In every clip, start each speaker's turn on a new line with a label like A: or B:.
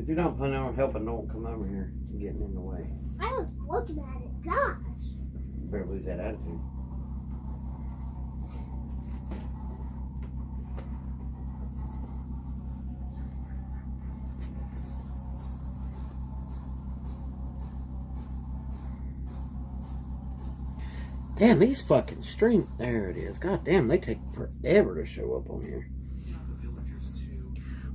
A: If you don't plan on helping, don't come over here and getting in the way.
B: I was looking at it. Gosh.
A: You better lose that attitude. Damn, these fucking stream. There it is. God damn, they take forever to show up on here.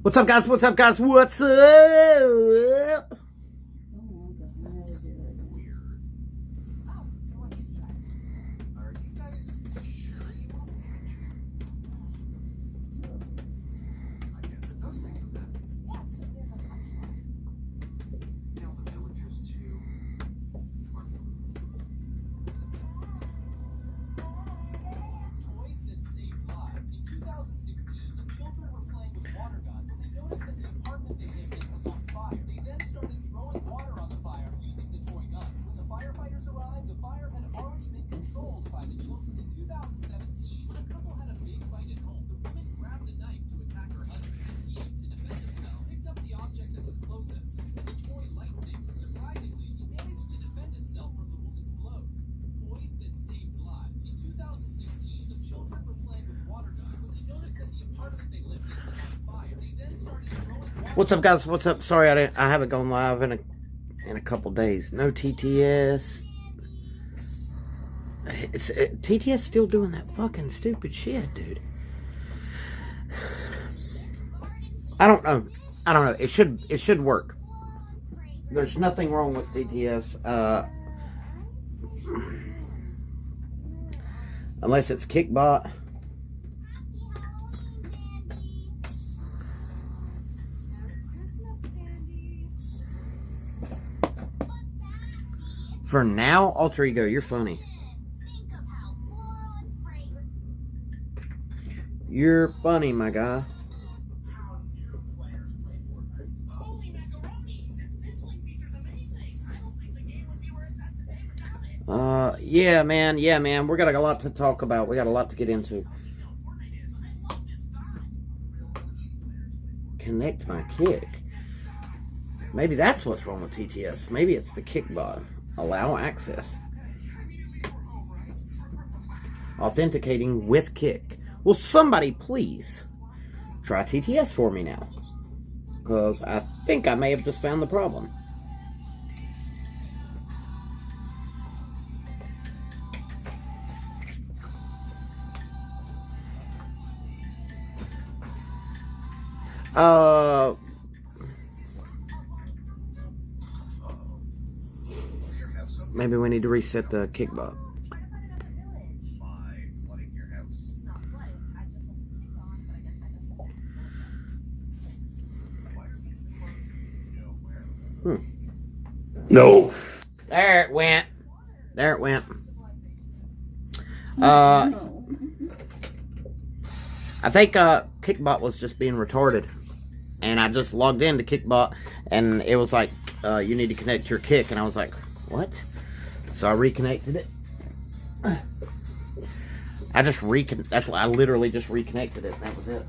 A: What's up, guys? What's up, guys? What's up? What's up, guys? What's up? Sorry, I haven't gone live in a couple days. No TTS. TTS still doing that fucking stupid shit, dude. I don't know. It should work. There's nothing wrong with TTS. Unless it's Kickbot. For now, Alter Ego, you're funny. You're funny, my guy. Yeah, man. We got a lot to talk about. We got a lot to get into. Connect my kick. Maybe that's what's wrong with TTS. Maybe it's the Kickbot. Allow access. Authenticating with Kick. Will somebody please try TTS for me now? Because I think I may have just found the problem. Maybe we need to reset the Kickbot.
C: No.
A: There it went. I think Kickbot was just being retarded. And I just logged into Kickbot and it was like, you need to connect your Kick. And I was like, what? So I reconnected it. I literally just reconnected it. That was it.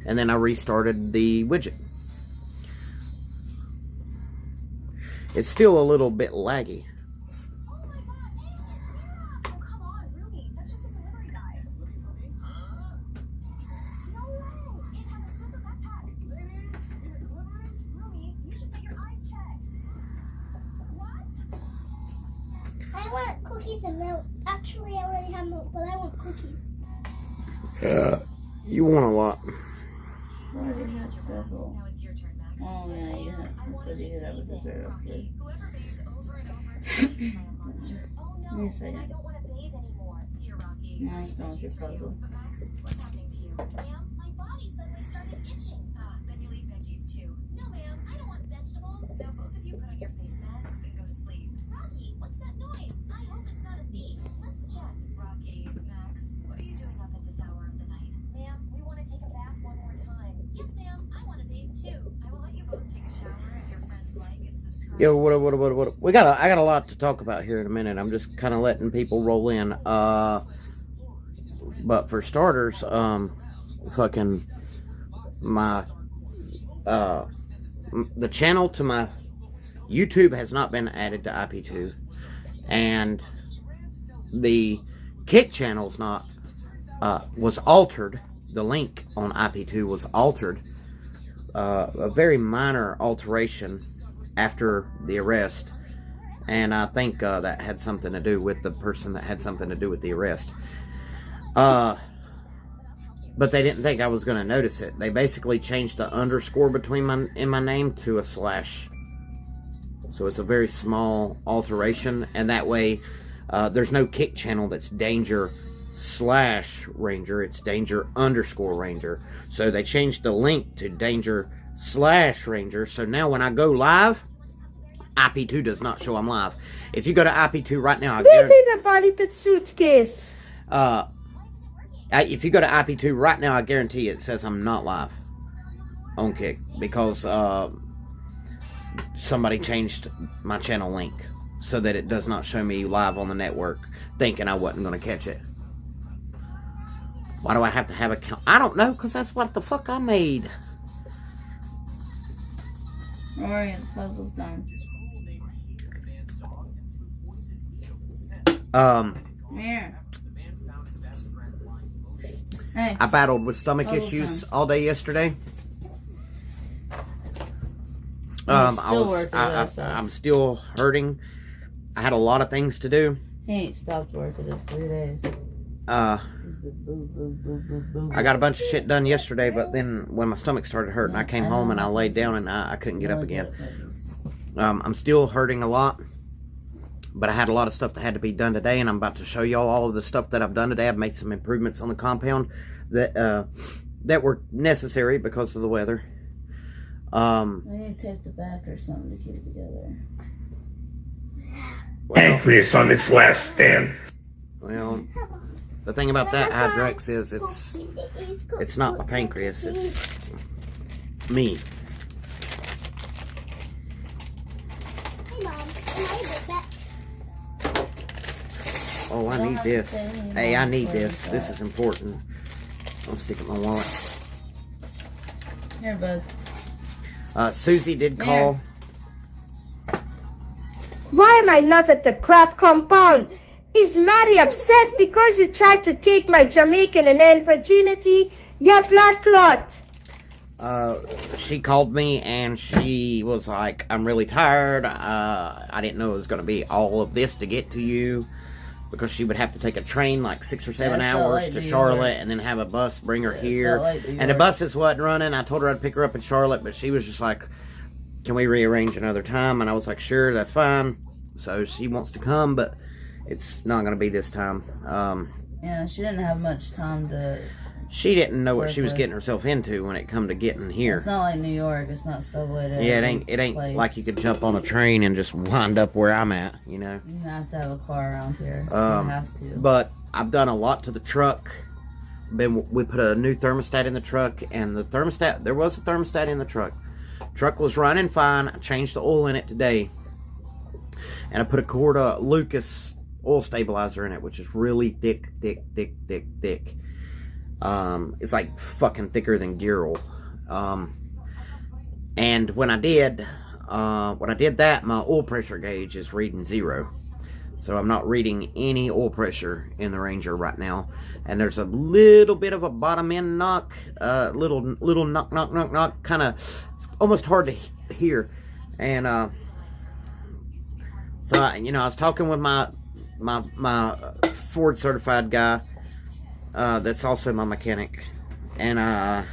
A: And then I restarted the widget. It's still a little bit laggy.
B: And milk. Actually, I already have milk, but I want cookies.
A: You want a lot.
D: Now it's your turn, Max.
E: Oh, yeah, you have to do that with dessert.
D: Rocky, whoever bathes over and over again is keeping my monster. Oh no, then I don't want to bathe anymore. Here, Rocky,
E: No,
D: I
E: it's
D: eat
E: not
D: veggies for
E: your
D: you.
E: puzzle.
D: But Max, what's happening to you? Ma'am, my body suddenly started itching. Then you'll eat veggies too. No, ma'am, I don't want vegetables. Now both of you put on your face masks and go to sleep. Rocky, what's that noise? I hope it's not a thief. Let's check. Rocky, Max, what are you doing up at this hour of the night? Ma'am, we want to take a bath one more time. Yes, ma'am, I want to bathe too. I will let you both take a shower if your friends like and subscribe.
A: Yo, what? I got a lot to talk about here in a minute. I'm just kind of letting people roll in. But for starters, fucking my the channel to my YouTube has not been added to IP2, and the Kick channel's not was altered. The link on IP2 was altered, a very minor alteration after the arrest, and I think that had something to do with the person that had something to do with the arrest. But they didn't think I was going to notice it. They basically changed the underscore between my name to a slash. So it's a very small alteration, and that way there's no Kick channel that's Danger / Ranger. It's Danger _ Ranger. So they changed the link to Danger / Ranger. So now when I go live, IP2 does not show I'm live. If you go to IP2 right now, I guarantee
C: the body pit suitcase.
A: if you go to IP2 right now, I guarantee it says I'm not live on Kick, because somebody changed my channel link so that it does not show me live on the network, thinking I wasn't going to catch it. Why do I have to have a count? I don't know, because that's what the fuck I made.
E: Alright, the puzzle's done. Here. Hey.
A: I battled with stomach
E: Puzzle
A: issues
E: time.
A: all day yesterday. I'm still hurting. I had a lot of things to do.
E: He ain't stopped working in 3 days.
A: I got a bunch of shit done yesterday, but then when my stomach started hurting, I came home and I laid down and I couldn't get up again. I'm still hurting a lot, but I had a lot of stuff that had to be done today, and I'm about to show y'all all of the stuff that I've done today. I've made some improvements on the compound that were necessary because of the weather.
E: I need to tape the back or something to keep it together.
F: Pancreas on its last stand.
A: Well, the thing about that Hydrex is it's not my pancreas, it's me.
B: Hey, Mom. Can I get that?
A: Oh, I need this. Hey, I need this. This is important. I'll stick it in my wallet.
E: Here, bud.
A: Susie did call.
C: Why am I not at the crap compound? He's mighty upset because you tried to take my Jamaican and then virginity. Your blood clot.
A: She called me and she was like, I'm really tired. I didn't know it was going to be all of this to get to you, because she would have to take a train like 6 or 7 hours to Charlotte and then have a bus bring her here. And the buses wasn't running. I told her I'd pick her up in Charlotte, but she was just like, can we rearrange another time? And I was like, sure, that's fine. So she wants to come, but it's not going to be this time.
E: Yeah, she didn't have much time to...
A: She didn't know what she was getting herself into when it come to getting here.
E: It's not like New York. It's not subway to
A: Yeah, it ain't
E: place.
A: like you could jump on a train and just wind up where I'm at, you know.
E: You have to have a car around here. You have to.
A: But I've done a lot to the truck. We put a new thermostat in the truck, and the thermostat, there was a thermostat in the truck. Truck was running fine. I changed the oil in it today, and I put a quart of Lucas oil stabilizer in it, which is really thick. It's like fucking thicker than gear oil. And when I did that, my oil pressure gauge is reading 0. So I'm not reading any oil pressure in the Ranger right now. And there's a little bit of a bottom end knock, little knock, kind of, it's almost hard to hear. And so I was talking with my Ford certified guy, that's also my mechanic, and I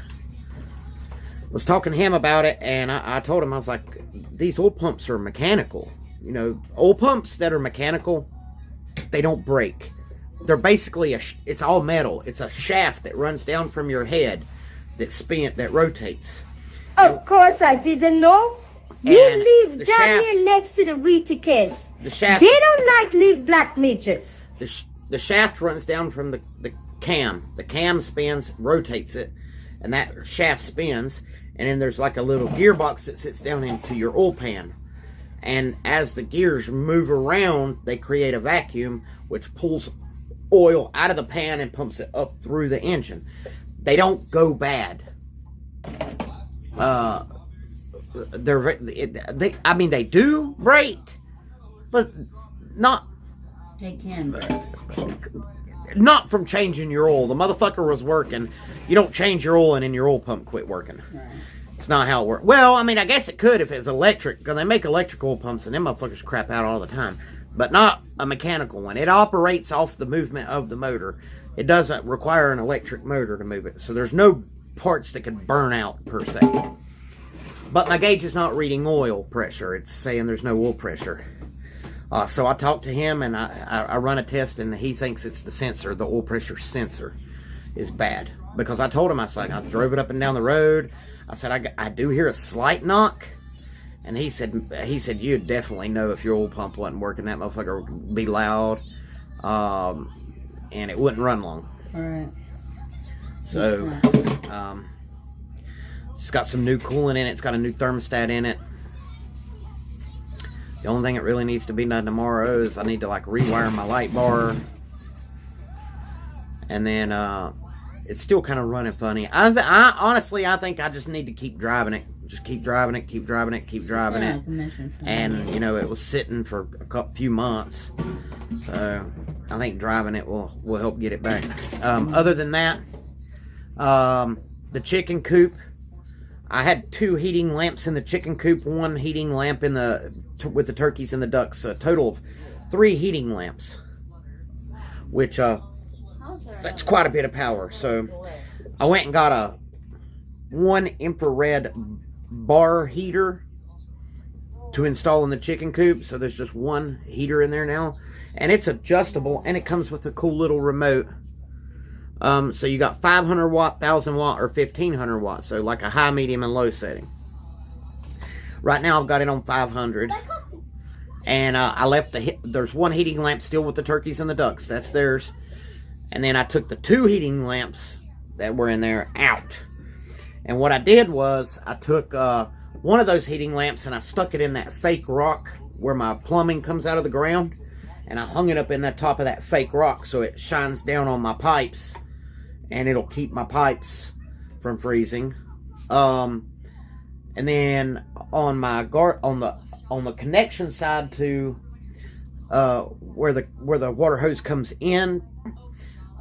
A: was talking to him about it, and I told him, I was like, these oil pumps are mechanical. You know, oil pumps that are mechanical, they don't break. They're basically it's all metal. It's a shaft that runs down from your head that rotates.
C: Of course I didn't know. You
A: And
C: live
A: the
C: down
A: shaft-
C: here next to the Wheaties.
A: The shaft,
C: They don't like live black midgets.
A: the shaft runs down from the cam. The cam spins, rotates it, and that shaft spins, and then there's like a little gearbox that sits down into your oil pan. And as the gears move around, they create a vacuum which pulls oil out of the pan and pumps it up through the engine. They don't go bad. they do break, but not
E: They can break.
A: not from changing your oil. The motherfucker was working. You don't change your oil and then your oil pump quit working.
E: Right.
A: It's not how it works. Well, I mean, I guess it could if it was electric, because they make electric oil pumps and them motherfuckers crap out all the time. But not a mechanical one. It operates off the movement of the motor. It doesn't require an electric motor to move it. So there's no parts that could burn out, per se. But my gauge is not reading oil pressure. It's saying there's no oil pressure. So I talked to him, and I run a test, and he thinks it's the sensor, the oil pressure sensor is bad. Because I told him, I drove it up and down the road. I said, I do hear a slight knock. And he said, you'd definitely know if your oil pump wasn't working. That motherfucker would be loud. And it wouldn't run long.
E: All right.
A: So, it's got some new coolant in it. It's got a new thermostat in it. The only thing that really needs to be done tomorrow is I need to like rewire my light bar. And then, it's still kind of running funny. I honestly, I think I just need to keep driving it. Just keep driving it, keep driving it, keep driving it. And, you know, it was sitting for a few months. So, I think driving it will help get it back. Other than that, the chicken coop. I had 2 heating lamps in the chicken coop. 1 heating lamp with the turkeys and the ducks. A total of 3 heating lamps. Which, that's quite a bit of power. So, I went and got a 1 infrared bar heater to install in the chicken coop. So there's just 1 heater in there now, and it's adjustable, and it comes with a cool little remote. So you got 500 watt, 1000 watt, or 1500 watt. So like a high, medium, and low setting. Right now I've got it on 500, and I left there's 1 heating lamp still with the turkeys and the ducks. That's theirs. And then I took the 2 heating lamps that were in there out. And what I did was, I took one of those heating lamps and I stuck it in that fake rock where my plumbing comes out of the ground. And I hung it up in the top of that fake rock so it shines down on my pipes. And it'll keep my pipes from freezing. And then on my on the connection side to where the water hose comes in,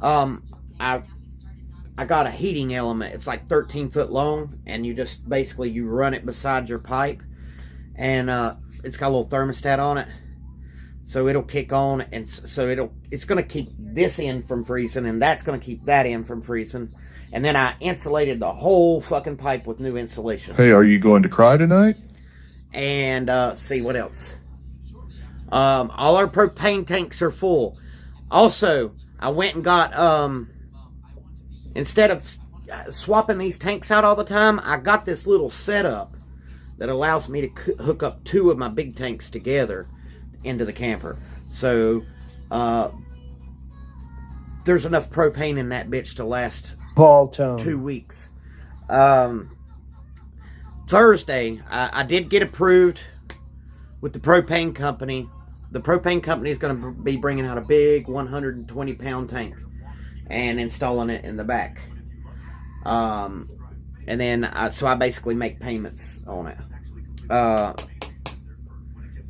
A: I got a heating element. It's like 13 foot long, and you just basically you run it beside your pipe, and it's got a little thermostat on it, so it'll kick on, and so it's gonna keep this end from freezing, and that's gonna keep that end from freezing. And then I insulated the whole fucking pipe with new insulation.
G: Hey, are you going to cry tonight?
A: And see what else. All our propane tanks are full. Also, I went and got instead of swapping these tanks out all the time, I got this little setup that allows me to hook up 2 of my big tanks together into the camper. So, there's enough propane in that bitch to last
H: Paul Tone.
A: 2 weeks. Thursday, I did get approved with the propane company. The propane company is going to be bringing out a big 120-pound tank and installing it in the back. And then, so I basically make payments on it.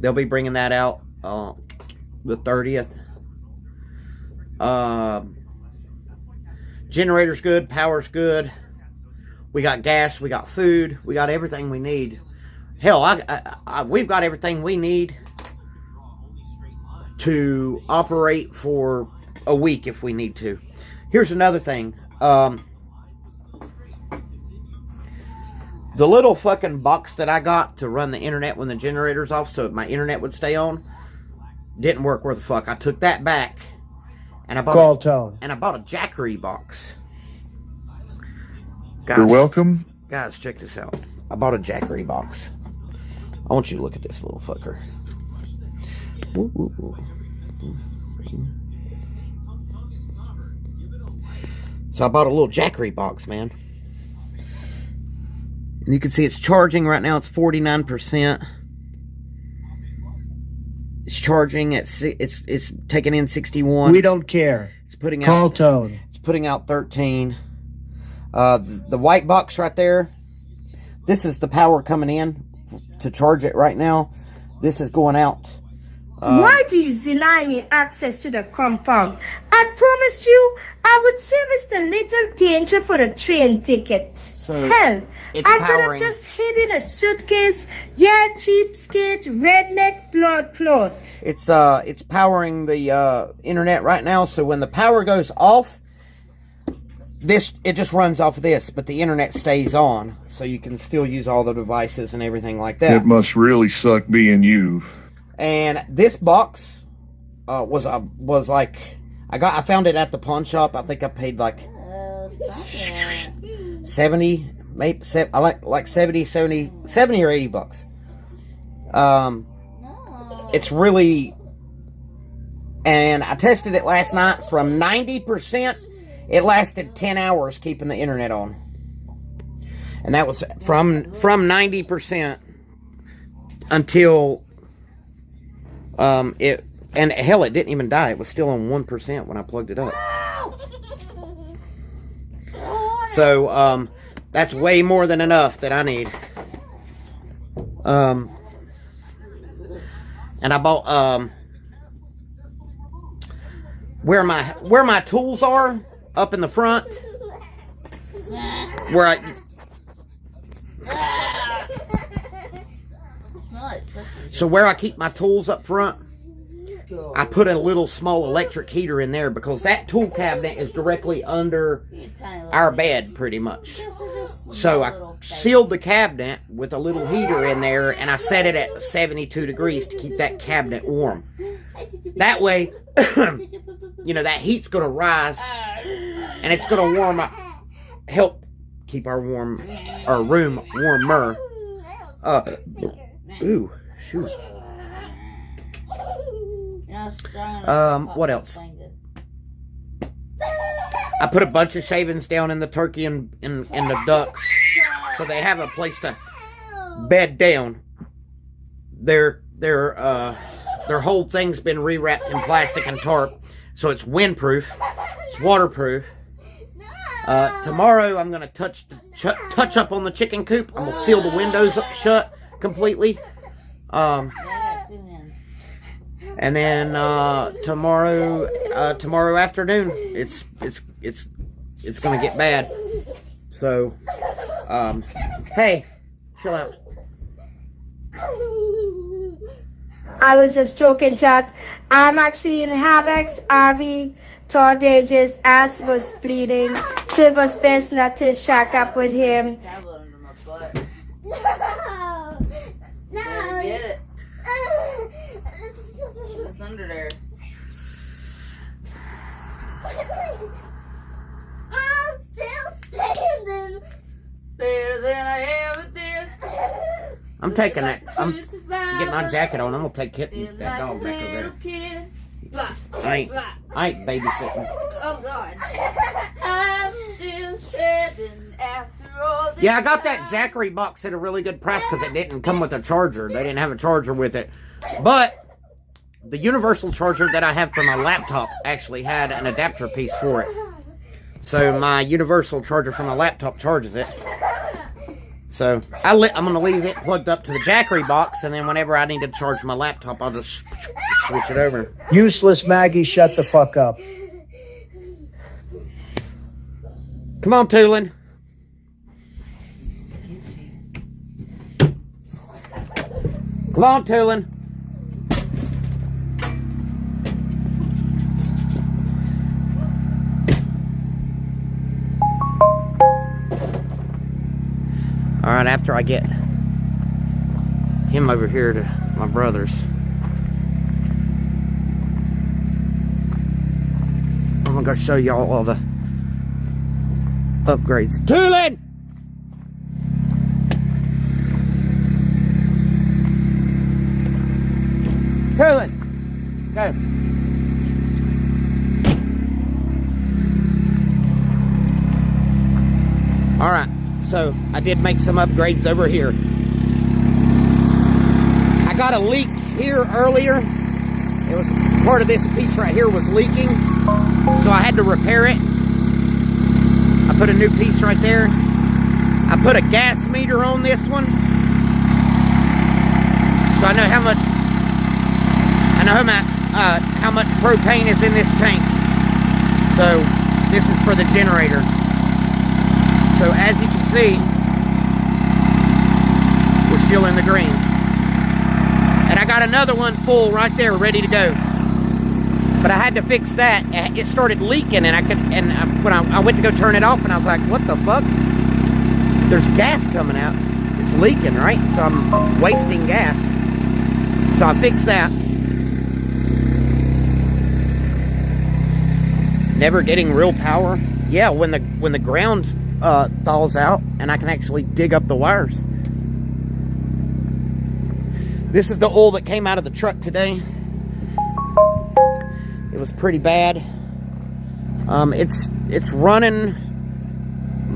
A: They'll be bringing that out the 30th. Generator's good, power's good. We got gas, we got food, we got everything we need. Hell, we've got everything we need to operate for a week if we need to. Here's another thing. The little fucking box that I got to run the internet when the generator's off so my internet would stay on didn't work worth a fuck. I took that back and I bought a Jackery box. Guys,
G: You're welcome.
A: Guys, check this out. I bought a Jackery box. I want you to look at this little fucker. Woo, woo, woo. So I bought a little Jackery box, man. And you can see it's charging right now. It's 49%. It's charging at it's taking in 61.
H: We don't care.
A: It's putting
H: Call
A: out
H: Tone.
A: It's putting out 13. The white box right there this is the power coming in to charge it right now. This is going out.
C: Why do you deny me access to the compound? I promised you I would service the little danger for a train ticket.
A: So,
C: Hell,
A: it's
C: I could have
A: powering-
C: just hid in a suitcase. Yeah, cheapskate, redneck, blood clot.
A: It's powering the internet right now. So when the power goes off, it just runs off of this, but the internet stays on, so you can still use all the devices and everything like that.
F: It must really suck being you.
A: And this box was like, I found it at the pawn shop. I think I paid like 70, maybe like 70 or 80 bucks. It's really, and I tested it last night. From 90%, it lasted 10 hours keeping the internet on. And that was from 90% until and hell, it didn't even die. It was still on 1% when I plugged it up. So that's way more than enough that I need. And I bought where my tools are up in the front, where I keep my tools up front, I put a little small electric heater in there because that tool cabinet is directly under our bed pretty much. So I sealed the cabinet with a little heater in there, and I set it at 72 degrees to keep that cabinet warm. That way, you know, that heat's going to rise, and it's going to help keep our room warmer. Ooh, shoot. What else? I put a bunch of shavings down in the turkey and the ducks, so they have a place to bed down. Their whole thing's been rewrapped in plastic and tarp, so it's windproof, it's waterproof. Tomorrow I'm gonna touch up on the chicken coop. I'm gonna seal the windows up shut completely. And then tomorrow afternoon, it's gonna get bad. So, hey, chill out.
C: I was just joking, chat. I'm actually in Havocs, RV, Todd Dages, ass was bleeding. Silver's best not to shack up with him.
E: Tablet under my butt.
B: No.
E: Better get it. It's under there.
B: I'm still standing.
E: Better than I ever did.
A: I'm taking it. I'm getting my jacket on. I'm gonna take that dog back over there.
E: Kid.
A: I ain't babysitting.
E: Oh God. I'm still standing after all this
A: Yeah, I got that Zachary box at a really good price because it didn't come with a charger. They didn't have a charger with it. But the universal charger that I have for my laptop actually had an adapter piece for it. So my universal charger for my laptop charges it. So I'm going to leave it plugged up to the Jackery box, and then whenever I need to charge my laptop, I'll just switch it over.
G: Useless Maggie, shut the fuck up.
A: Come on, Tulin. Come on, Tulin. All right, after I get him over here to my brother's, I'm gonna go show y'all all the upgrades. Tulin! Tulin! Go. All right. So I did make some upgrades over here. I got a leak here earlier. It was part of this piece right here was leaking, so I had to repair it. I put a new piece right there. I put a gas meter on this one, so I know how much propane is in this tank. So this is for the generator. So as you can see, we're still in the green. And I got another one full right there, ready to go. But I had to fix that. It started leaking, and when I went to go turn it off, and I was like, what the fuck? There's gas coming out. It's leaking, right? So I'm wasting gas. So I fixed that. Never getting real power. Yeah, when the ground thaws out and I can actually dig up the wires. This is the oil that came out of the truck today. It was pretty bad. It's running,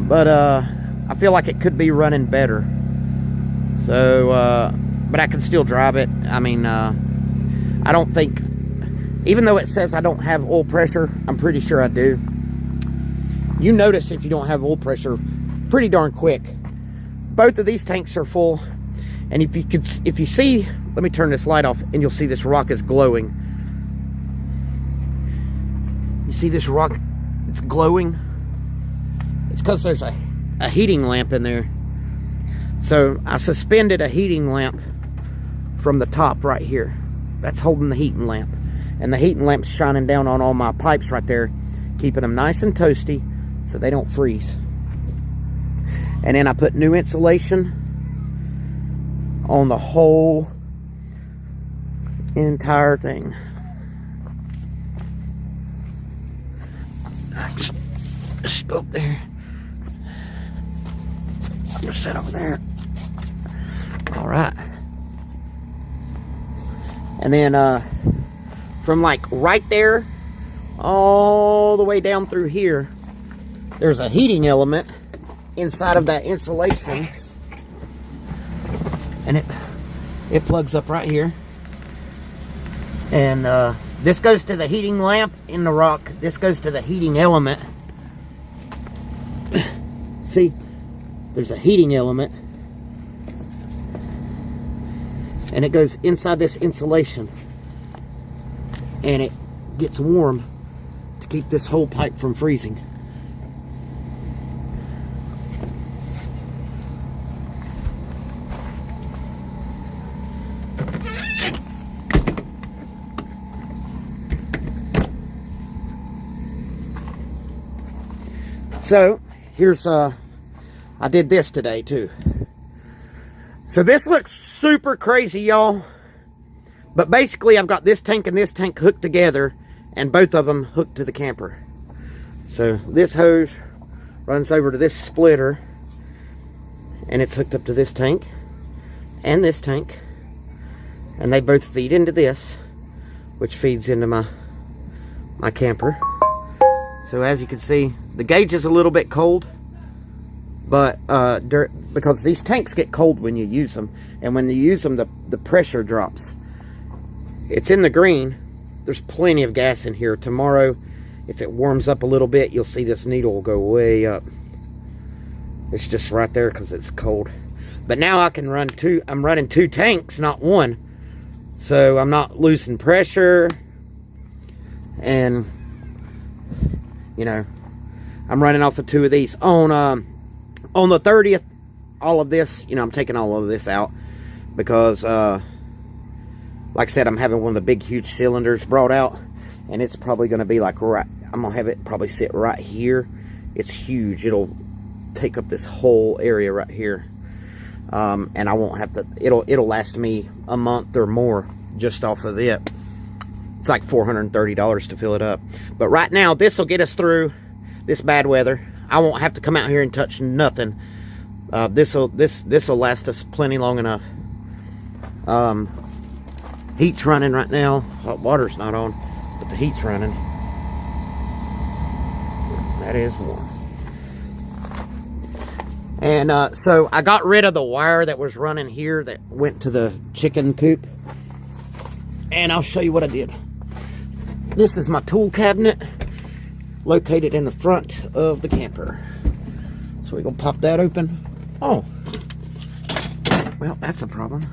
A: but I feel like it could be running better. So, but I can still drive it. I mean, I don't think, even though it says I don't have oil pressure, I'm pretty sure I do. You notice if you don't have oil pressure pretty darn quick. Both of these tanks are full, and if you see, let me turn this light off, and you'll see this rock is glowing. You see this rock? It's glowing. It's because there's a heating lamp in there. So I suspended a heating lamp from the top right here. That's holding the heating lamp. And the heating lamp's shining down on all my pipes right there, keeping them nice and toasty so they don't freeze. And then I put new insulation on the whole entire thing. Just go up there. I'm gonna sit over there. All right. And then from like right there all the way down through here, there's a heating element inside of that insulation, and it plugs up right here. And this goes to the heating lamp in the rock. This goes to the heating element. See, there's a heating element, and it goes inside this insulation, and it gets warm to keep this whole pipe from freezing. So here's I did this today too. So this looks super crazy, y'all, but basically I've got this tank and this tank hooked together, and both of them hooked to the camper. So this hose runs over to this splitter, and it's hooked up to this tank and this tank, and they both feed into this, which feeds into my camper. So as you can see, the gauge is a little bit cold, but because these tanks get cold when you use them, and when you use them, the pressure drops. It's in the green. There's plenty of gas in here. Tomorrow, if it warms up a little bit, you'll see this needle will go way up. It's just right there because it's cold. But now I can run two. I'm running two tanks, not one. So I'm not losing pressure. And, you know, I'm running off of two of these. On the 30th, all of this, you know, I'm taking all of this out because, like I said, I'm having one of the big, huge cylinders brought out, and it's probably going to be like right, I'm going to have it probably sit right here. It's huge. It'll take up this whole area right here. And I won't have to, it'll last me a month or more just off of it. It's like $430 to fill it up. But right now, this will get us through this bad weather. I won't have to come out here and touch nothing. This'll last us plenty long enough. Heat's running right now. Hot water's not on, but the heat's running. That is warm. And so I got rid of the wire that was running here that went to the chicken coop. And I'll show you what I did. This is my tool cabinet located in the front of the camper. So we're gonna pop that open. Oh. Well, that's a problem.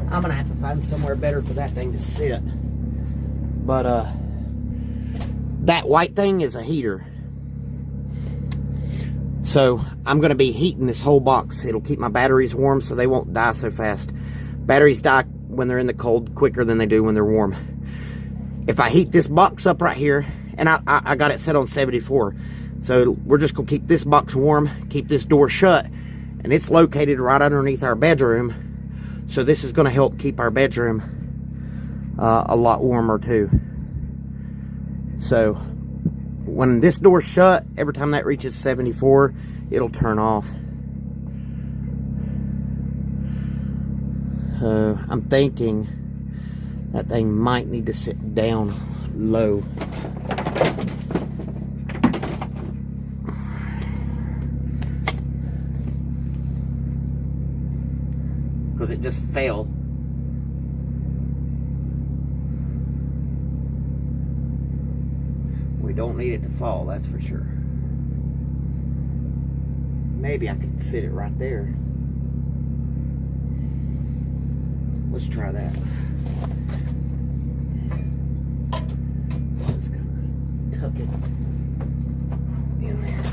A: I'm gonna have to find somewhere better for that thing to sit. But that white thing is a heater. So I'm gonna be heating this whole box. It'll keep my batteries warm so they won't die so fast. Batteries die when they're in the cold quicker than they do when they're warm. If I heat this box up right here, and I got it set on 74, so we're just gonna keep this box warm, keep this door shut, and it's located right underneath our bedroom. So this is going to help keep our bedroom a lot warmer too. So when this door's shut, every time that reaches 74, it'll turn off. So I'm thinking that thing might need to sit down low. Because it just fell. We don't need it to fall, that's for sure. Maybe I could sit it right there. Let's try that. Just gonna tuck it in there.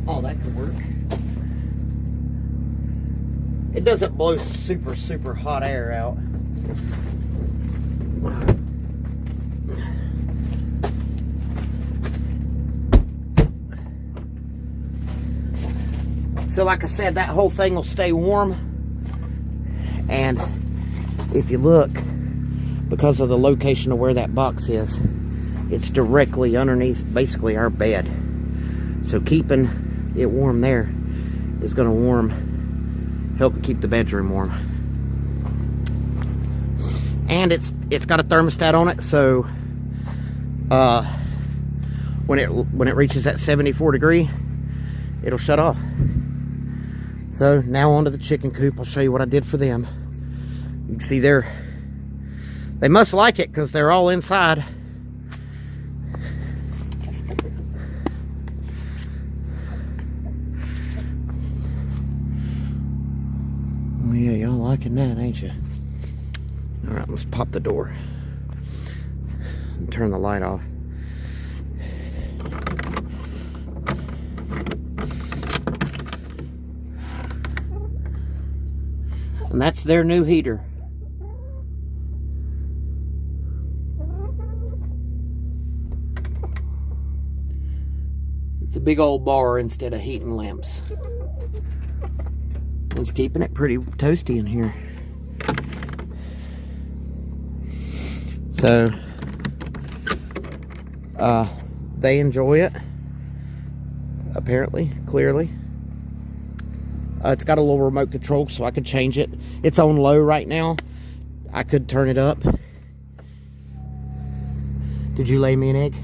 A: Oh, that could work. It doesn't blow super hot air out. So like I said, that whole thing will stay warm. And if you look, because of the location of where that box is, it's directly underneath basically our bed. So keeping it warm there is going to help keep the bedroom warm. And it's got a thermostat on it, so when it reaches that 74 degree, it'll shut off. So now onto the chicken coop. I'll show you what I did for them. You can see they must like it because they're all inside. Oh yeah, y'all liking that, ain't you? All right, let's pop the door and turn the light off. And that's their new heater. It's a big old bar instead of heating lamps. It's keeping it pretty toasty in here. So They enjoy it. Apparently, clearly. It's got a little remote control, so I could change it. It's on low right now. I could turn it up. Did you lay me an egg?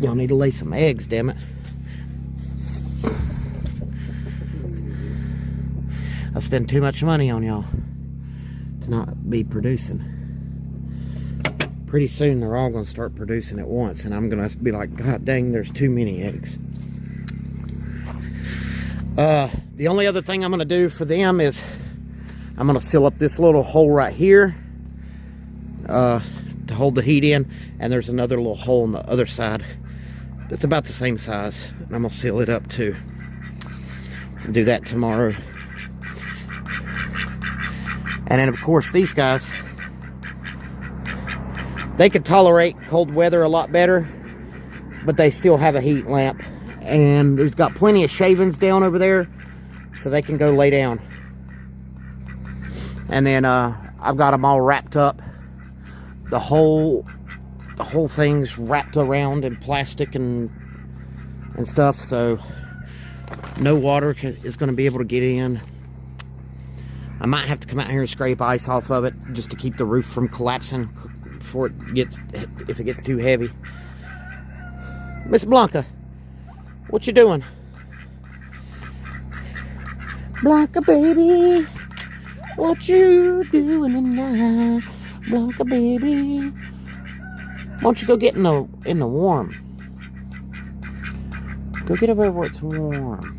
A: Y'all need to lay some eggs, damn it. I spend too much money on y'all to not be producing. Pretty soon they're all going to start producing at once, and I'm going to be like, God dang, there's too many eggs. The only other thing I'm going to do for them is I'm going to fill up this little hole right here to hold the heat in, and there's another little hole on the other side that's about the same size, and I'm going to seal it up too. I'll do that tomorrow. And then, of course, these guys, they could tolerate cold weather a lot better, but they still have a heat lamp. And there's got plenty of shavings down over there, so they can go lay down. And then I've got them all wrapped up. The whole thing's wrapped around in plastic and stuff, so no water is going to be able to get in. I might have to come out here and scrape ice off of it just to keep the roof from collapsing before it gets, if it gets too heavy. Miss Blanca, what you doing? Blanca, baby, what you doing tonight? Blanca, baby, why don't you go get in the warm? Go get over where it's warm.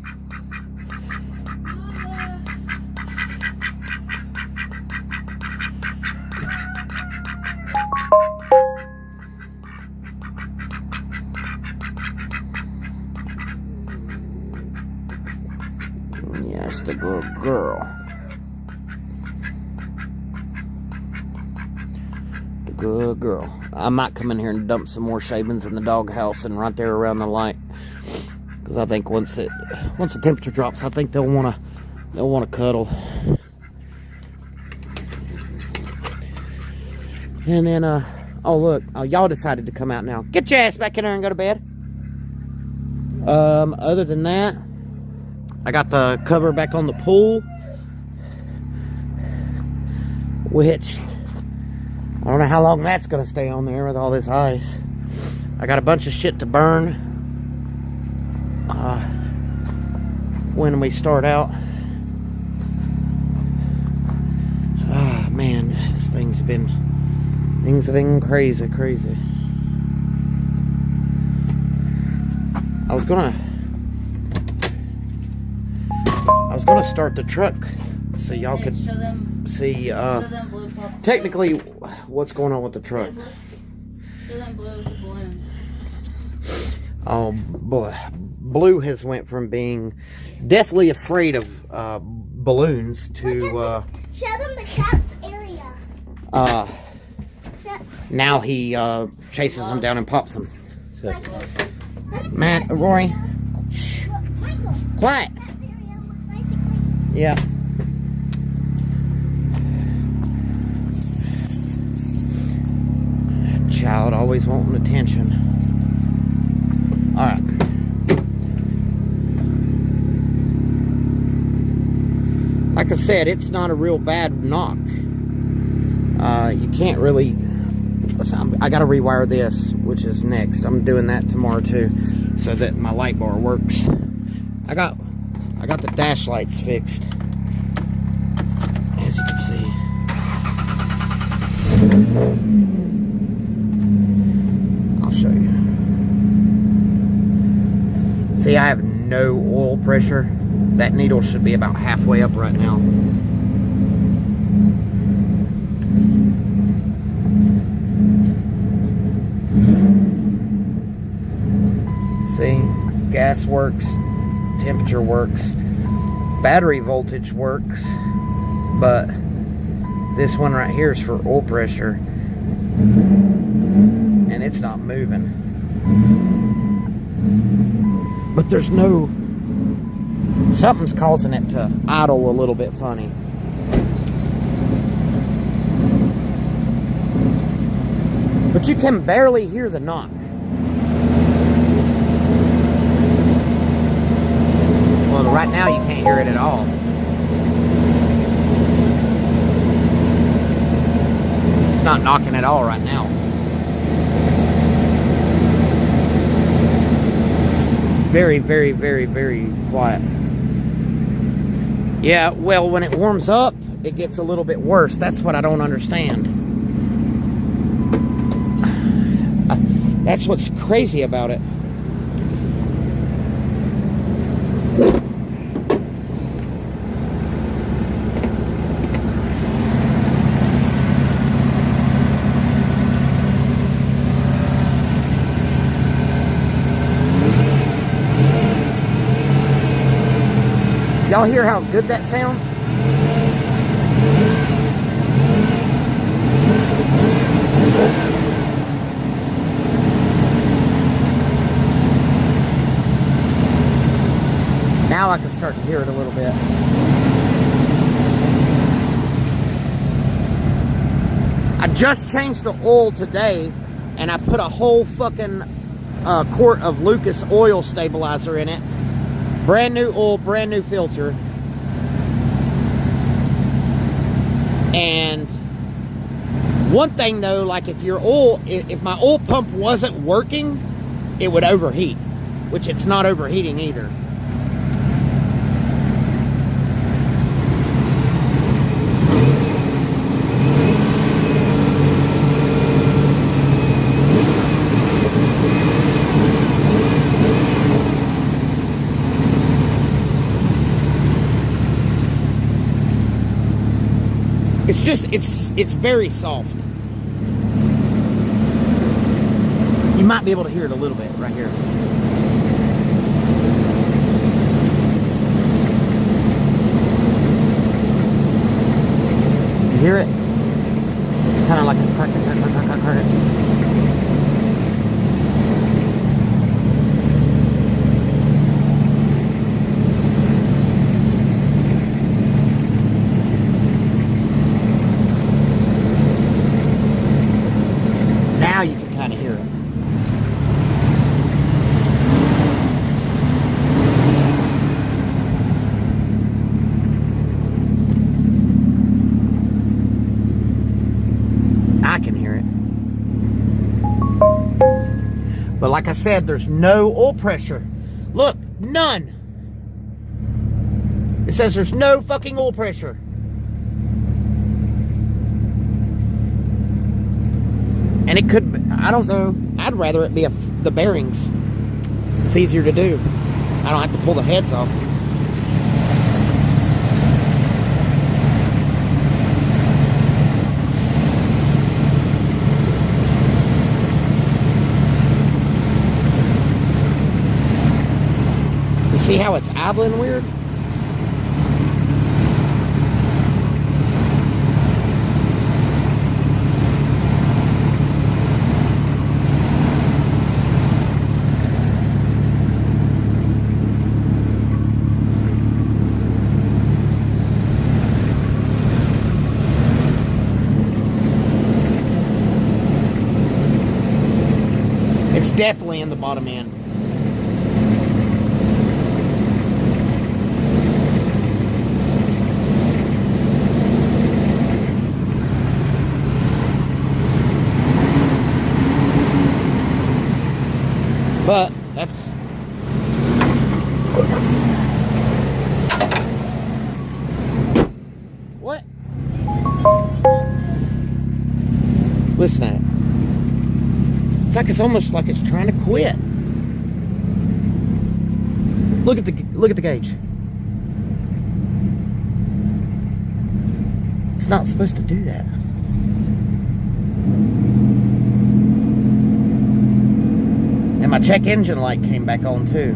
A: Yes, the good girl. The good girl. I might come in here and dump some more shavings in the doghouse and right there around the light, because I think once the temperature drops, I think they'll wanna cuddle. And then oh look, y'all decided to come out now. Get your ass back in there and go to bed. Other than that, I got the cover back on the pool, which I don't know how long that's gonna stay on there with all this ice. I got a bunch of shit to burn when we start out. Ah, man, things have been crazy. I was gonna start the truck so y'all could see technically what's going on with the truck.
E: Show them Blue with the balloons.
A: Oh boy, Blue has went from being deathly afraid of balloons to
B: Show them the cat's area.
A: now he chases them down and pops them. So,
B: That's
A: Matt, Rory, shh,
B: Michael.
A: quiet.
B: Cat's area looks nice and clean.
A: Yeah. Child always wanting attention. Alright. Like I said, it's not a real bad knock. You can't really... Listen, I gotta rewire this, which is next. I'm doing that tomorrow too, so that my light bar works. I got the dash lights fixed, as you can see. I'll show you. See, I have no oil pressure. That needle should be about halfway up right now. See, gas works, temperature works, battery voltage works, but this one right here is for oil pressure, and it's not moving. But there's no... Something's causing it to idle a little bit funny. But you can barely hear the knock. Well, right now you can't hear it at all. It's not knocking at all right now. It's very, very, very, very quiet. Yeah, well, when it warms up, it gets a little bit worse. That's what I don't understand. That's what's crazy about it. Y'all hear how good that sounds? Now I can start to hear it a little bit. I just changed the oil today, and I put a whole fucking quart of Lucas oil stabilizer in it. Brand new oil, brand new filter. And one thing though, like if my oil pump wasn't working, it would overheat, which it's not overheating either. It's just, it's very soft. You might be able to hear it a little bit right here. You hear it? It's kind of like a crack. Now you can kind of hear it. I can hear it. But like I said, there's no oil pressure. Look, none. It says there's no fucking oil pressure. And it could, I don't know, I'd rather it be the bearings. It's easier to do. I don't have to pull the heads off. You see how it's idling weird? Definitely in the bottom end. But that's what? Listen at it. It's like it's almost like it's trying to quit. Look at the gauge. It's not supposed to do that. And my check engine light came back on too.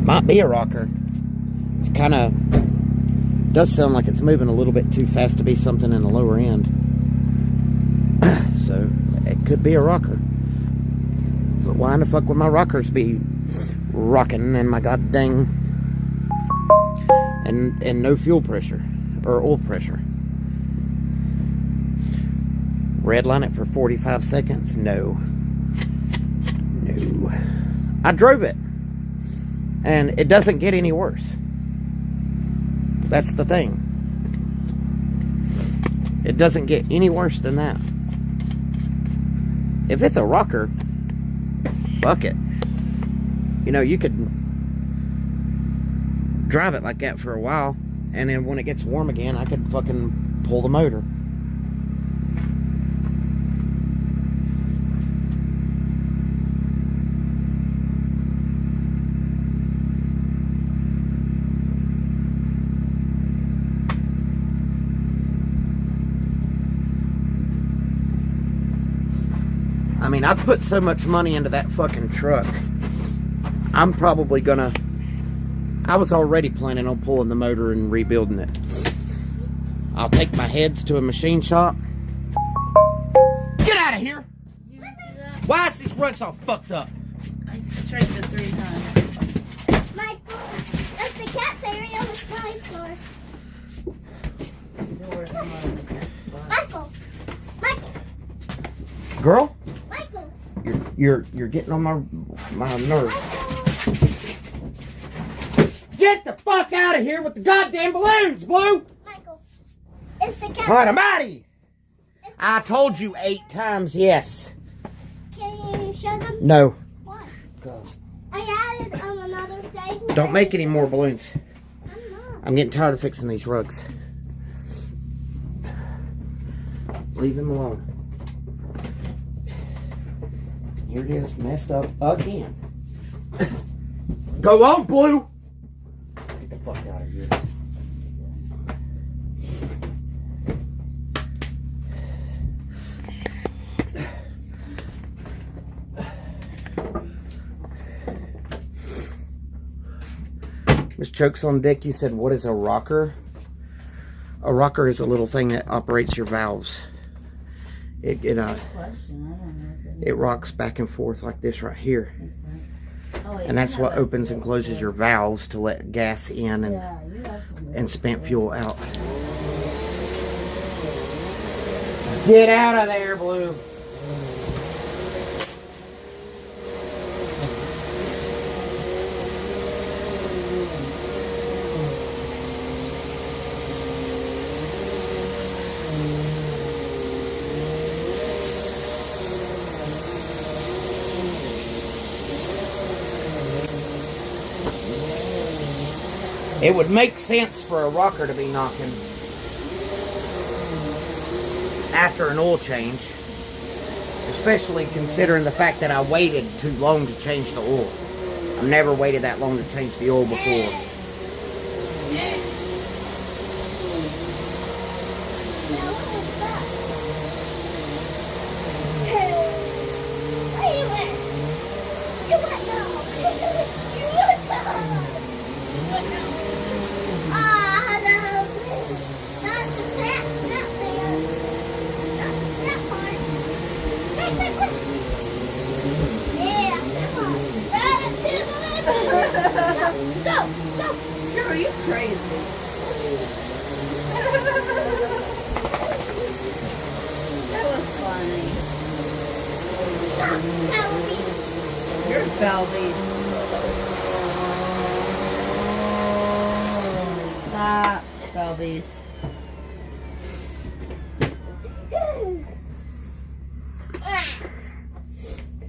A: Might be a rocker. It's kind of does sound like it's moving a little bit too fast to be something in the lower end. So it could be a rocker. But why in the fuck would my rockers be rocking and my god dang and no fuel pressure or oil pressure? Redline it for 45 seconds? No. I drove it and it doesn't get any worse. That's the thing. It doesn't get any worse than that. If it's a rocker, fuck it. You know, you could drive it like that for a while, and then when it gets warm again, I could fucking pull the motor. I mean, I put so much money into that fucking truck. I'm probably gonna... I was already planning on pulling the motor and rebuilding it. I'll take my heads to a machine shop. Get out of here!
E: You do that?
A: Why is this rugs all fucked up?
E: I straightened it 3 times.
B: Michael, that's the cat cereal in the toy store.
E: Doors are not in the cat spot.
B: Michael,
A: Girl,
B: Michael,
A: you're getting on my nerves.
B: Michael.
A: Get the fuck out of here with the goddamn balloons, Blue!
B: Michael, it's the cat.
A: All right, I'm out of here. I told you 8 times yes.
B: Can you show them?
A: No.
B: Why? I added another thing.
A: Don't make any more balloons.
B: I'm not.
A: I'm getting tired of fixing these rugs. Leave him alone. Here it is, messed up again. Go on, Blue! Get the fuck out of here. Miss Chokes on Dick, you said, what is a rocker? A rocker is a little thing that operates your valves. It
E: Question, I don't know if
A: it rocks back and forth like this right here.
E: makes sense. Oh, wait,
A: And that's
E: you
A: what
E: have
A: opens
E: that
A: and closes
E: still.
A: your valves to let gas in and,
E: Yeah, you have some
A: and spent fuel out. Get out of there, Blue. It would make sense for a rocker to be knocking after an oil change, especially considering the fact that I waited too long to change the oil. I've never waited that long to change the oil before.
E: Girl, you crazy. That was funny. You're Belby. Stop, Belbeast.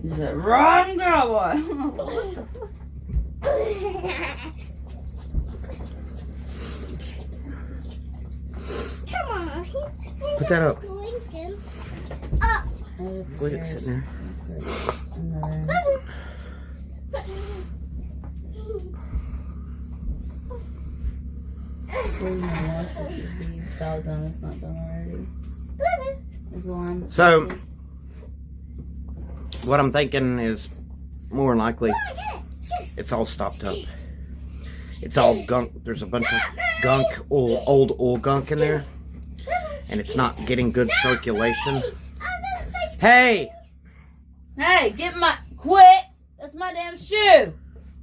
E: Is it wrong, girl? What?
B: Come on.
A: Put that up.
B: Lincoln.
A: Look at it sitting there.
E: Should be about done if not done already. Is the line
A: So, what I'm thinking is more likely it's all stopped up. it's all gunk. There's a bunch of gunk, old oil gunk in there, and it's not getting good circulation. Hey!
E: Hey, get my... Quit! That's my damn shoe!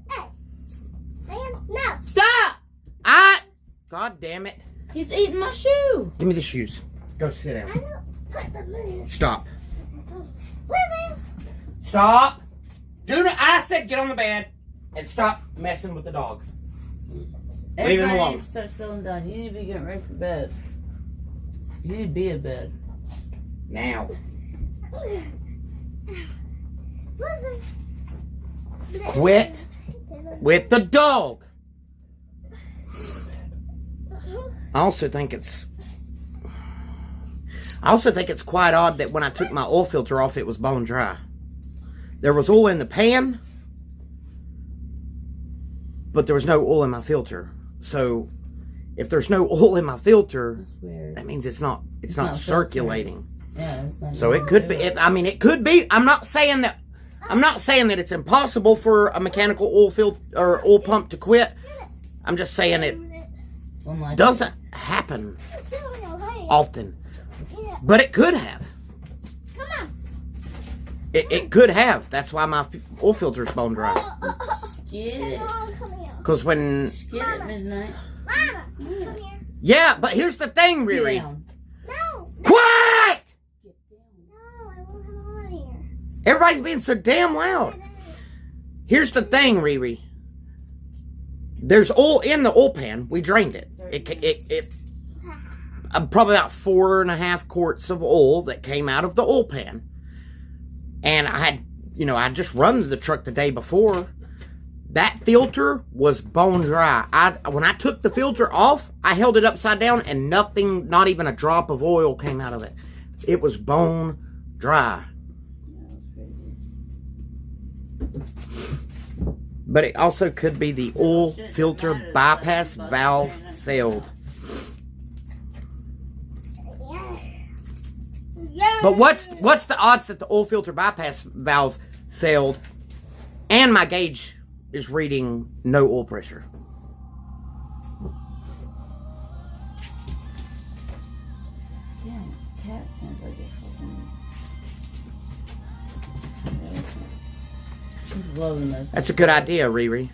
B: Hey. Sam, no.
E: Stop!
A: God damn it.
E: He's eating my shoe.
A: Give me the shoes. Go sit down.
B: I don't put them in.
A: Stop.
B: Living.
A: Stop. I said get on the bed and stop messing with the dog. Leave him
E: Everybody
A: alone.
E: needs to start settling down. You need to be getting ready for bed. You need to be in bed.
A: Now.
B: Living.
A: Quit with the dog. I also think it's quite odd that when I took my oil filter off, it was bone dry. There was oil in the pan, but there was no oil in my filter. So, if there's no oil in my filter,
E: That's weird.
A: that means it's not
E: not
A: circulating.
E: Yeah, it's not.
A: So it could be. It could be. I'm not saying that it's impossible for a mechanical oil filter or oil pump to quit. I'm just saying it doesn't happen often, but it could have.
B: Come on.
A: It could have. That's why my oil filter's bone dry.
E: Get it.
B: Mom, come here.
A: Because when
E: Get it at midnight.
B: Mama, come here.
A: yeah, but here's the thing,
E: Get
A: Riri.
E: down.
B: No.
A: Quiet!
B: No, I won't have them on here.
A: Everybody's being so damn loud. Here's the thing, Riri. There's oil in the oil pan. We drained it. It probably about 4.5 quarts of oil that came out of the oil pan. And I just run the truck the day before. That filter was bone dry. When I took the filter off, I held it upside down and nothing, not even a drop of oil came out of it. It was bone dry. But it also could be the oil filter bypass valve failed.
B: Yeah.
A: But what's the odds that the oil filter bypass valve failed and my gauge is reading no oil pressure?
E: Damn, cat sounds like a fucking... He's loving this.
A: That's a good idea, Riri.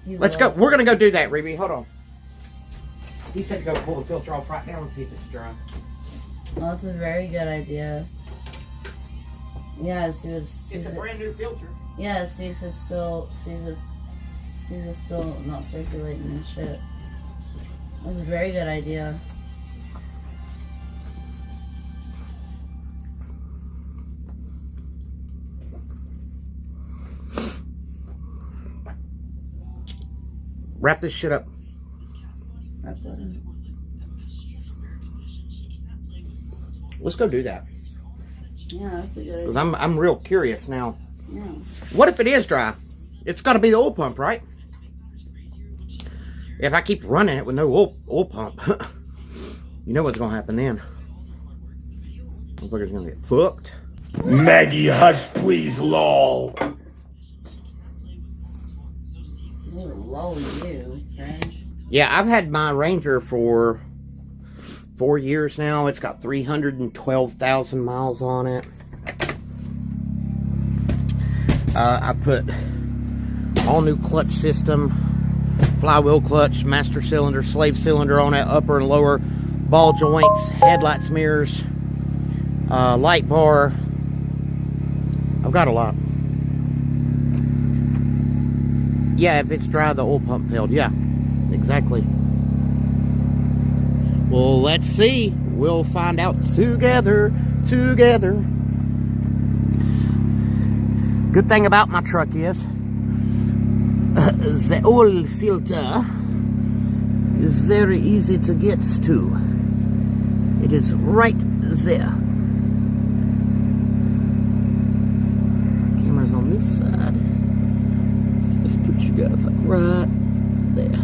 E: He
A: Let's go.
E: loves
A: We're going to go do that, Riri. Hold on. He said to go pull the filter off right now and see if it's dry.
E: Oh, that's a very good idea. Yeah, see if
A: It's a brand new filter.
E: yeah, see if it's still not circulating and shit. That's a very good idea.
A: Wrap this shit up.
E: That's what it-
A: Let's go do that.
E: Yeah, that's a good idea.
A: Because I'm real curious now.
E: Yeah.
A: What if it is dry? It's got to be the oil pump, right? If I keep running it with no oil pump, you know what's going to happen then. Motherfucker's going to get fucked.
G: Maggie, hush, please, lol.
E: Low you, French.
A: Yeah, I've had my Ranger for 4 years now. It's got 312,000 miles on it. I put all new clutch system, flywheel clutch, master cylinder, slave cylinder on it, upper and lower ball joints, headlights, mirrors, light bar. I've got a lot. Yeah, if it's dry, the oil pump failed. Yeah, exactly. Well, let's see. We'll find out together. Good thing about my truck is the oil filter is very easy to get to. It is right there. Camera's on this side. Let's put you guys like right there.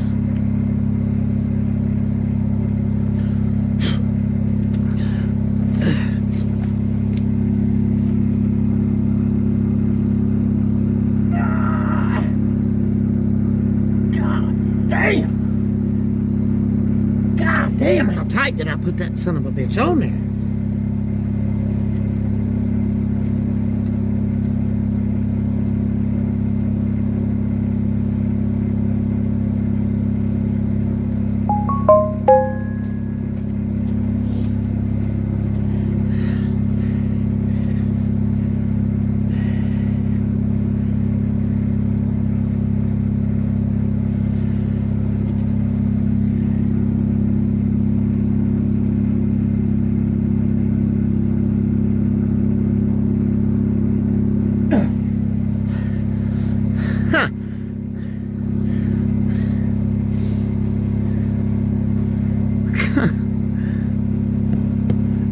A: heck did I put that son of a bitch on there?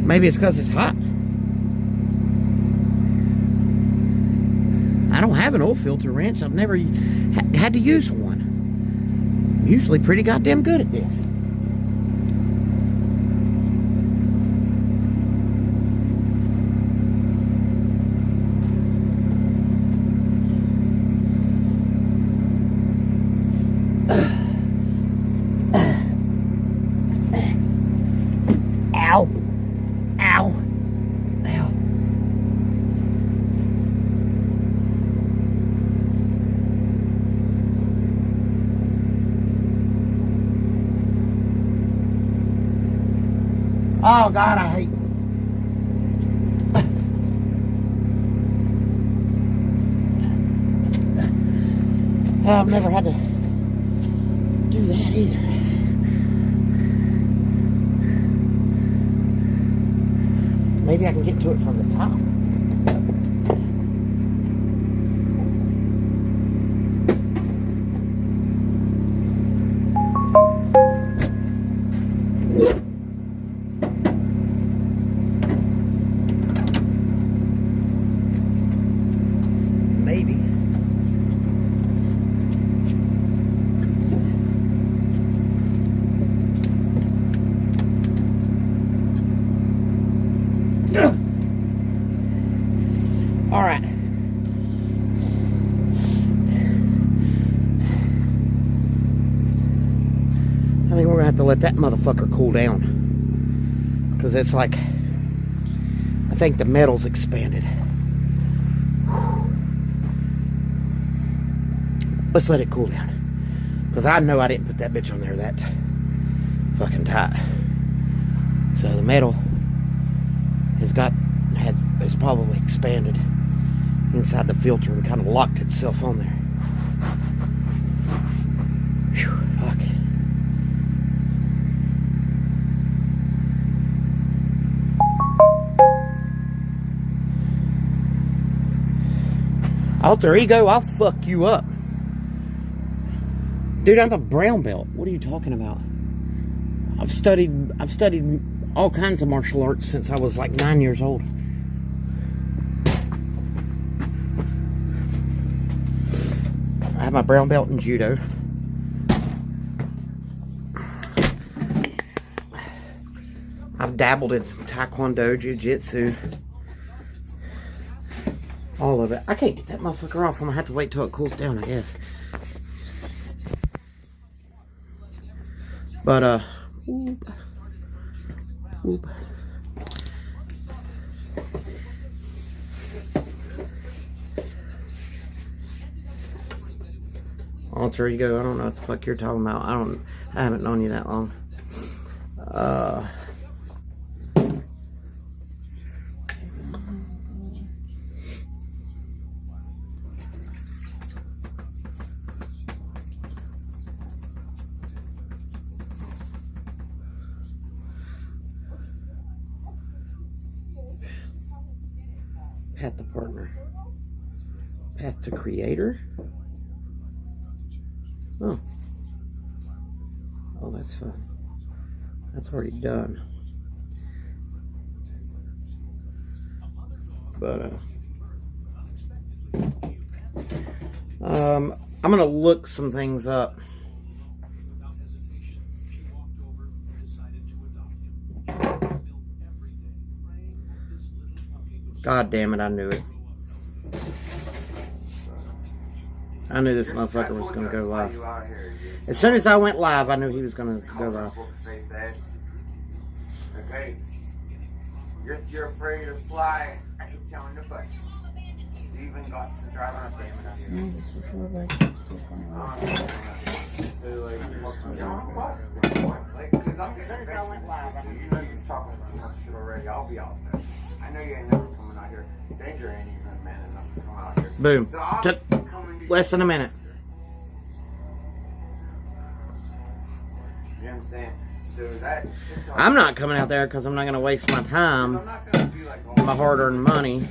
A: Maybe it's because it's hot. I don't have an oil filter wrench. I've never had to use one. I'm usually pretty goddamn good at this. Ow. Ow. Ow. Oh, God, I hate... I've never had to do that either. Maybe I can get to it from the top. Maybe. All right. I think we're gonna have to let that motherfucker cool down, because it's like, I think the metal's expanded. Let's let it cool down, because I know I didn't put that bitch on there that fucking tight. So the metal has probably expanded inside the filter and kind of locked itself on there. Whew, fuck. Alter ego, I'll fuck you up. Dude, I'm a brown belt. What are you talking about? I've studied all kinds of martial arts since I was like 9 years old. I have my brown belt in judo. I've dabbled in taekwondo, jiu-jitsu. All of it. I can't get that motherfucker off. I'm gonna have to wait till it cools down, I guess. But, whoop. Whoop. Alter ego, I don't know what the fuck you're talking about. I haven't known you that long. Path to partner. Path to creator. Oh. Oh, that's fun. That's already done. But, I'm gonna look some things up. God damn it, I knew it. I knew this motherfucker was gonna go live. As soon as I went live, I knew he was gonna go live. Hey, you're afraid to fly. I keep telling you, but you even got to driving up there.
E: No, this before, but
A: So, like, because I'm getting you know you're talking too much shit already. I'll be out there. I know you ain't never coming out here. Danger ain't even man enough to come out here. Boom. So took less than a minute. You know what I'm saying? So that I'm not coming out there because I'm not going to waste my time, my hard-earned money,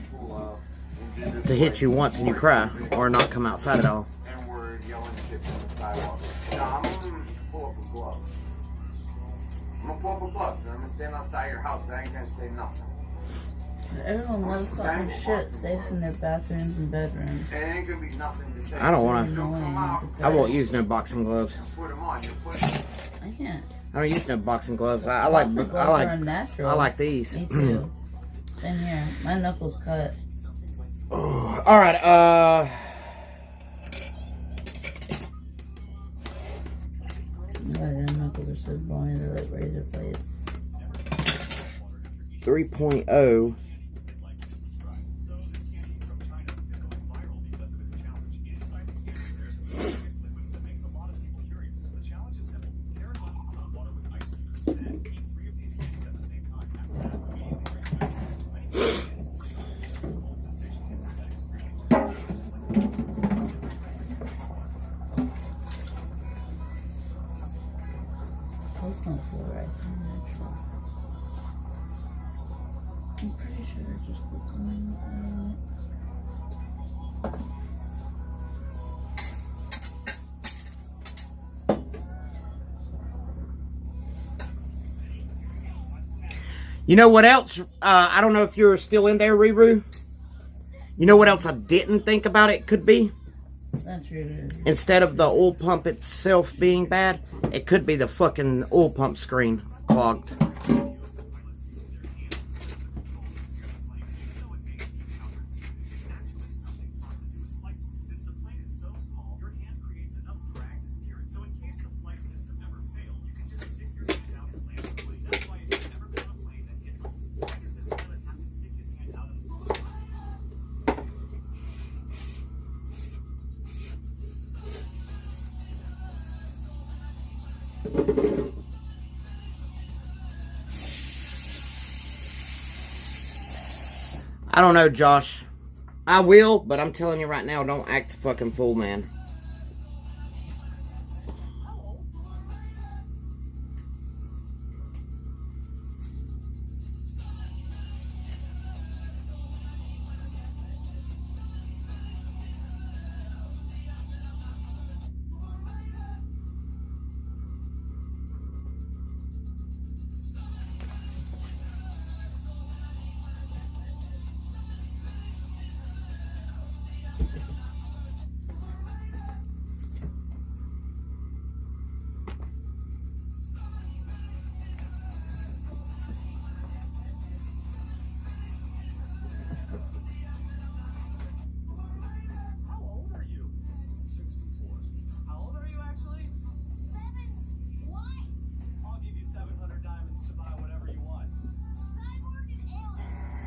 A: to hit you once and you cry, or not come outside at all. And we're yelling shit from the sidewalk. No, I'm going to pull up a glove. I'm going to pull up a glove, so I'm going to stand outside your house. I ain't going to say nothing.
E: everyone loves talking shit safe in their bathrooms and bedrooms.
A: It ain't going to be nothing to say. I don't want to. I won't use no boxing gloves. Put them on.
E: I can't.
A: I don't use no boxing gloves. I like these.
E: Me too. Same here. My knuckles cut.
A: Oh, all right.
E: My knuckles are so bony. They're like razor blades.
A: 3.0.
E: Those don't feel right. I'm pretty sure I just clicked on
A: You know what else? I don't know if you're still in there, Ruru. You know what else I didn't think about it could be?
E: That's really
A: Instead of the oil pump itself being bad, it could be the fucking oil pump screen clogged. I don't know, Josh. I will, but I'm telling you right now, don't act a fucking fool, man.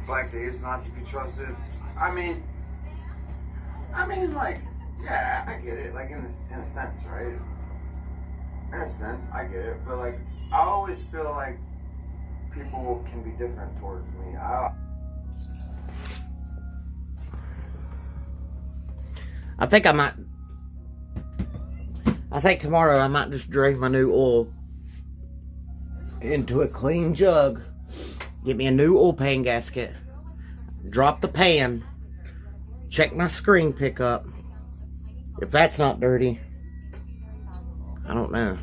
A: Black Dave's not to be trusted. I mean, like, yeah, I get it. Like, in a sense, right? In a sense, I get it. But, like, I always feel like people can be different towards me. I think tomorrow I might just drain my new oil into a clean jug. Get me a new oil pan gasket. Drop the pan. Check my screen pickup. If that's not dirty, I don't know.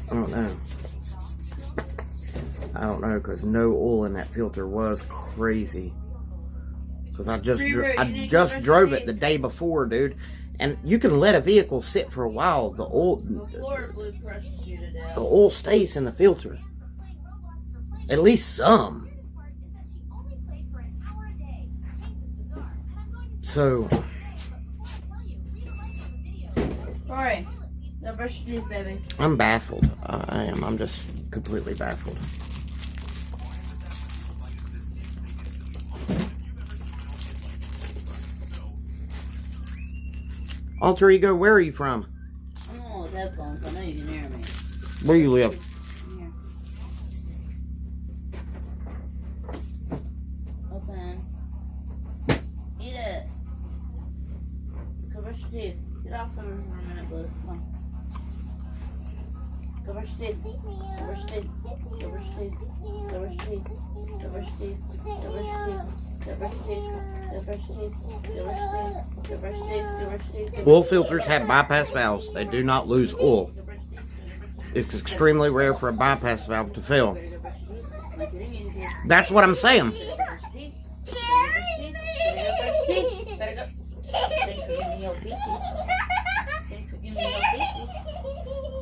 A: I don't know, because no oil in that filter was crazy. Because I just drove it the day before, dude. And you can let a vehicle sit for a while. The oil stays in the filter. At least some. So.
E: Sorry. Go brush your teeth, baby.
A: I'm baffled. I am. I'm just completely baffled. Alter Ego, where are you from?
E: I'm on with headphones. I know you can hear me.
A: Where you live?
E: Here. Open. Eat it. Go brush your teeth. Get off of her for a minute, Blue. Come on. Go brush your teeth. Go brush your teeth. Go brush your teeth. Go brush your teeth. Go brush your teeth. Go brush your teeth. Go brush your teeth. Go brush your teeth. Go brush your teeth. Go brush your teeth. Go brush your teeth.
A: Oil filters have bypass valves. They do not lose oil. It's extremely rare for a bypass valve to fail. That's what I'm saying.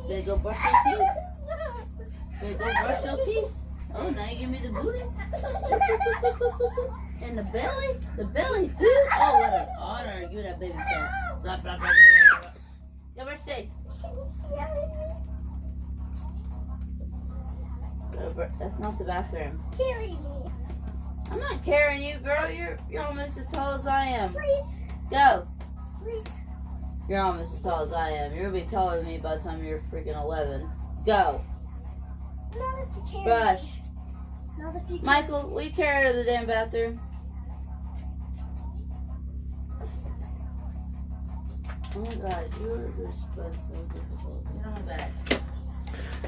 E: Better go brush your teeth. Better go brush your teeth. Oh, now you give me the booty. And the belly? The belly too? Oh, what an honor. Give me that baby fat. Blah, blah, blah, blah, blah. Go brush your teeth. That's not the bathroom.
B: Carry me.
E: I'm not carrying you, girl. You're almost as tall as I am.
B: Please.
E: Go.
B: Please.
E: You're almost as tall as I am. You're gonna be taller than me by the time you're freaking 11. Go.
B: Not if you carry
E: Brush.
B: me. Not if you
E: Michael, will you carry her to the damn bathroom? Oh my god, you're supposed so difficult. Get on my back.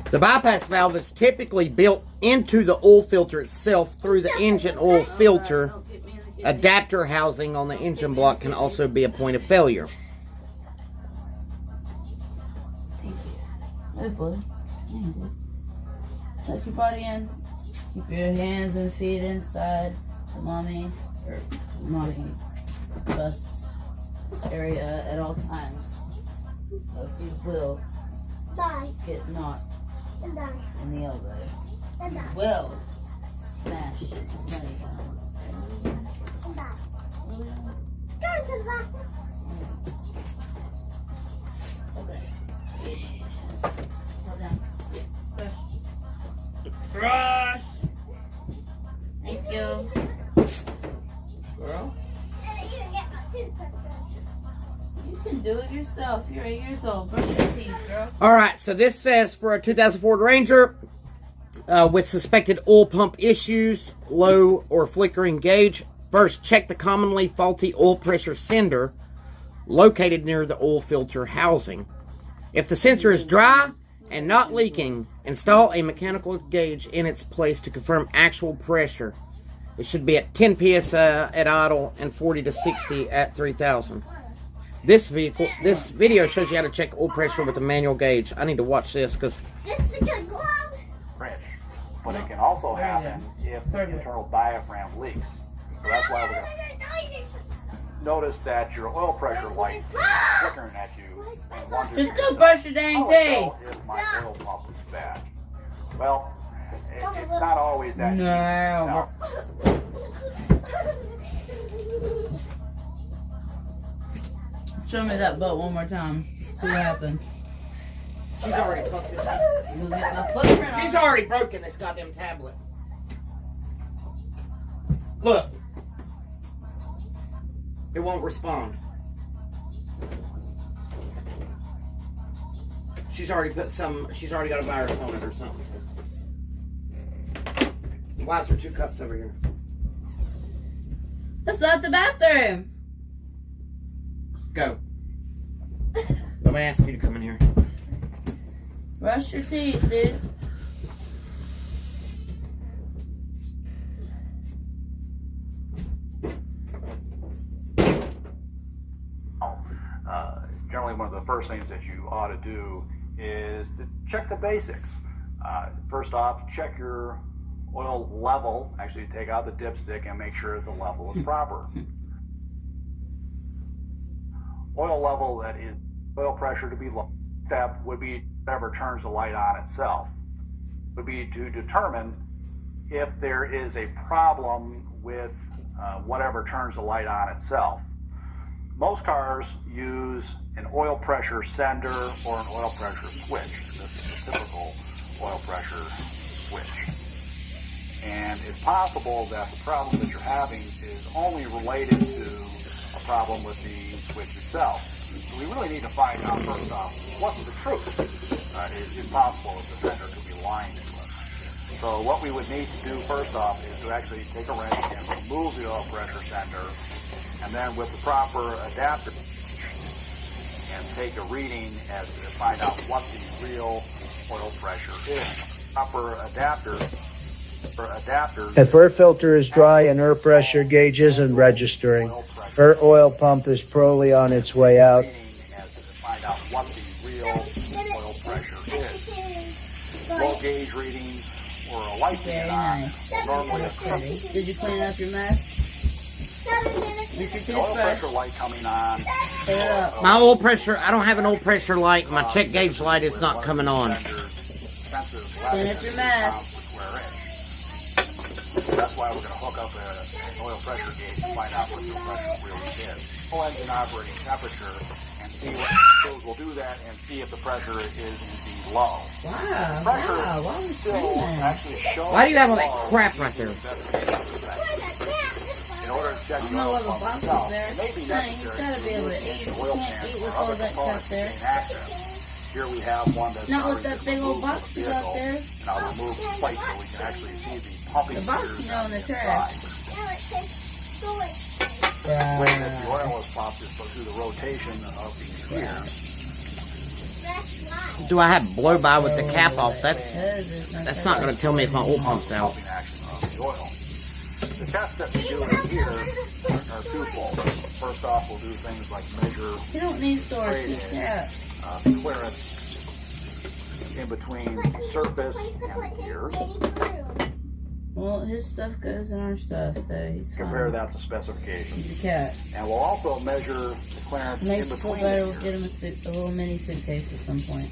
A: The bypass valve is typically built into the oil filter itself through the engine oil filter.
E: Don't get me in the
A: Adapter housing on the engine block can also be a point of failure.
E: Thank you. Hey, buddy. Tuck your body in. Keep your hands and feet inside the mommy bus area at all times. Else you will
B: die.
E: get knocked
B: And die.
E: in the elevator.
B: And die.
E: Will smash money down.
B: And die. Go to the bathroom.
E: Okay. Hold down. Brush. Thank you. Girl,
B: You didn't get my toothbrush.
E: you can do it yourself. You're 8 years old. Brush your teeth, girl.
A: All right, so this says for a 2000 Ford Ranger with suspected oil pump issues, low or flickering gauge, first check the commonly faulty oil pressure sender located near the oil filter housing. If the sensor is dry and not leaking, install a mechanical gauge in its place to confirm actual pressure. It should be at 10 psi at idle and 40 to 60 at 3000. This video shows you how to check oil pressure with a manual gauge. I need to watch this because
B: It's a good glove.
H: French. But it can also happen if the internal diaphragm leaks. So that's why we're going to notice that your oil pressure light is flickering at you. And wonder
E: Just go brush your dang teeth.
H: if my oil pump is bad. Well, it's not always that easy.
E: No. Show me that butt one more time. See what happens.
A: she's already busted.
E: You'll get my footprint
A: She's
E: on.
A: already broken this goddamn tablet. Look. It won't respond. She's already got a virus on it or something. Why is there 2 cups over here?
E: That's not the bathroom.
A: Go. Let me ask you to come in here.
E: Brush your teeth, dude.
H: Generally, one of the first things that you ought to do is to check the basics. First off, check your oil level. Actually, take out the dipstick and make sure the level is proper. Oil level that is oil pressure to be low. Step would be whatever turns the light on itself. Would be to determine if there is a problem with whatever turns the light on itself. Most cars use an oil pressure sender or an oil pressure switch. This is a typical oil pressure switch. And it's possible that the problem that you're having is only related to a problem with the switch itself. So we really need to find out first off, what's the truth? It's possible that the sender could be lying to us. So what we would need to do first off is to actually take a wrench and remove the oil pressure sender, and then with the proper adapter and take a reading as to find out what the real oil pressure is. Proper adapter.
I: If her filter is dry and her pressure gauge isn't registering, her oil pump is probably on its way out.
H: As to find out what the real oil pressure is. Low gauge readings or a light
E: Very
H: being on
E: nice.
H: will normally occur.
E: Did you clean up your mess?
B: 7 minutes.
E: Use your
H: The oil pressure
E: toothbrush.
H: light coming on.
E: Clean it up.
A: My oil pressure, I don't have an oil pressure light. My check gauge light is not coming on.
E: Clean up your mess.
H: That's why we're going to hook up an oil pressure gauge to find out what the pressure really is. Full engine operating temperature, and see what we'll do that and see if the pressure is indeed low.
E: Wow.
H: Pressure
E: Wow. Why was
H: still
E: doing that?
H: actually shows.
A: Why do you have all that
H: low
A: crap right there?
H: in order to check
E: I
H: the
E: don't know
H: oil
E: what the
H: pump
E: box
H: itself,
E: is there.
H: it may be
E: Honey, you
H: necessary
E: gotta be able to
H: use
E: eat.
H: the
E: You
H: oil
E: can't
H: pan
E: eat
H: or
E: with all
H: other
E: that crap
H: components to
E: there.
H: gain access. Here we have one that's
E: Not with
H: already
E: that
H: been
E: big old
H: removed
E: box
H: from the
E: you got
H: vehicle,
E: there.
H: and I'll remove the plate so we can actually see the pumping
E: The box,
H: gears
E: you know, in
H: on
E: the
H: the
E: trash.
H: inside.
E: Wow.
H: When the oil is pumped, it's through the rotation of these gears.
A: Do I have blow by with the cap off? That's not going to tell me if my oil pump's out.
H: Pumping action of the oil. The tests that we do in here are twofold. First off, we'll do things like measure
E: You don't need storage. Keep that.
H: clearance in between the surface and the gears.
E: Well, his stuff goes in our stuff, so he's fine.
H: Compare that to specifications.
E: He's a cat.
H: And we'll also measure the clearance in
E: Makes us feel
H: between
E: better.
H: the
E: We'll get him
H: gears.
E: a little mini suitcase at some point.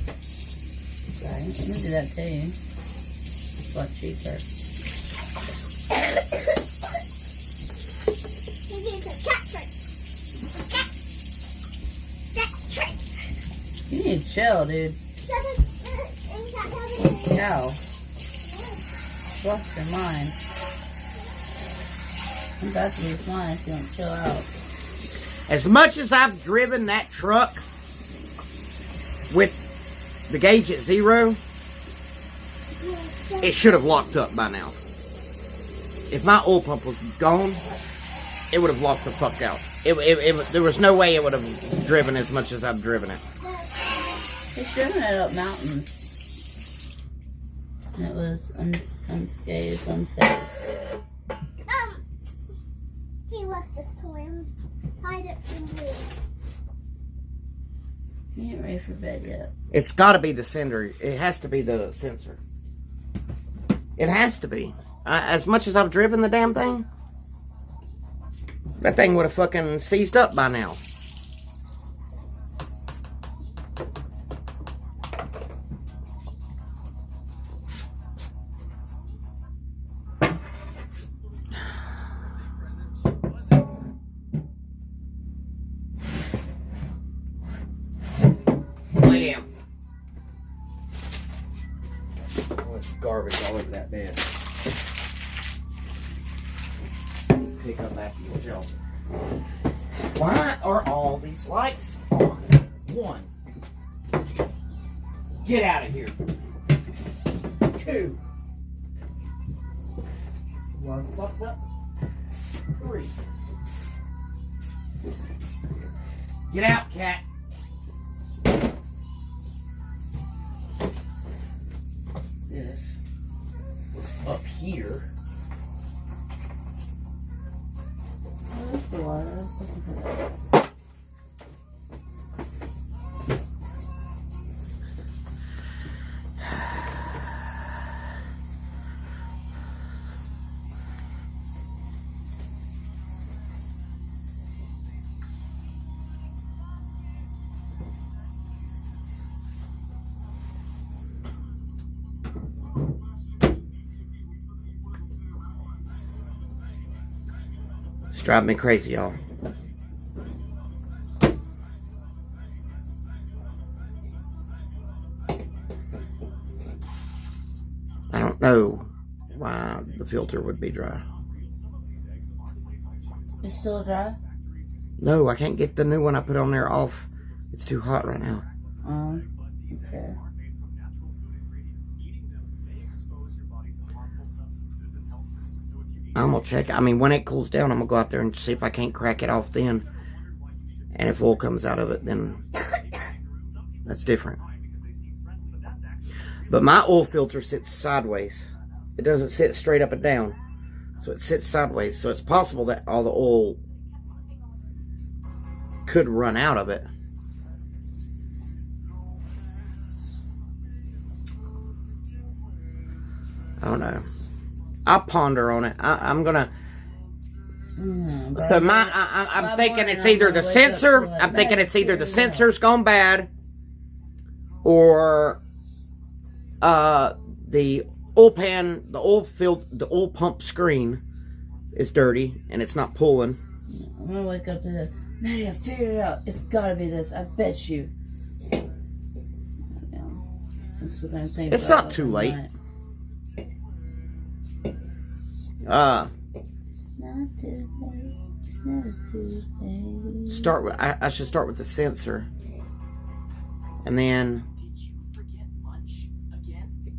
E: Sorry, I'm gonna do that too. It's a lot cheaper. You need to chill, dude. Cow. Lost your mind. I'm about to lose mine if you don't chill out.
A: As much as I've driven that truck with the gauge at 0, it should have locked up by now. If my oil pump was gone, it would have locked the fuck out. There was no way it would have driven as much as I've driven it.
E: He's driven it up mountains. And it was unscathed, unfazed.
B: He left this to him. Hide it from blue.
E: You ain't ready for bed yet.
A: It's got to be the sender. It has to be the sensor. It has to be. As much as I've driven the damn thing, that thing would have fucking seized up by now. Lay down. Oh, it's garbage all over that bed. Pick up after yourself. Why are all these lights on? 1. Get out of here. 2. 1 fucked up. 3. Get out, cat. This was up here.
E: Oh, that's the water. I was looking for that.
A: driving me crazy, y'all. I don't know why the filter would be dry.
E: It's still dry?
A: No, I can't get the new one I put on there off. It's too hot right now.
E: Okay.
A: I'm gonna check. I mean, when it cools down, I'm gonna go out there and see if I can't crack it off then. And if oil comes out of it, then that's different. But my oil filter sits sideways. It doesn't sit straight up and down. So it sits sideways. So it's possible that all the oil could run out of it. I don't know. I'll ponder on it. I'm gonna. So I'm thinking it's either the sensor. I'm thinking it's either the sensor's gone bad, or the oil pan, the oil pump screen is dirty and it's not pulling.
E: I'm gonna wake up to the Maddie, I figured it out. It's gotta be this. I bet you.
A: It's not too late.
E: Not too late. It's never too late.
A: Start with. I should start with the sensor, and then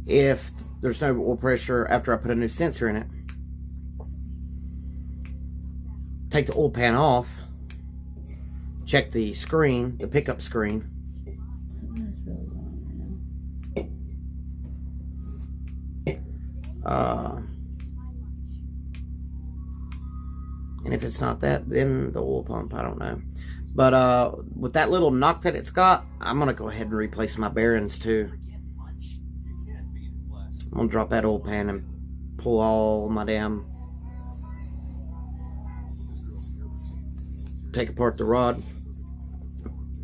A: if there's no oil pressure after I put a new sensor in it, take the oil pan off. Check the screen, the pickup screen. And if it's not that, then the oil pump, I don't know. But with that little knock that it's got, I'm going to go ahead and replace my bearings too. I'm going to drop that oil pan and pull all my damn... Take apart the rod.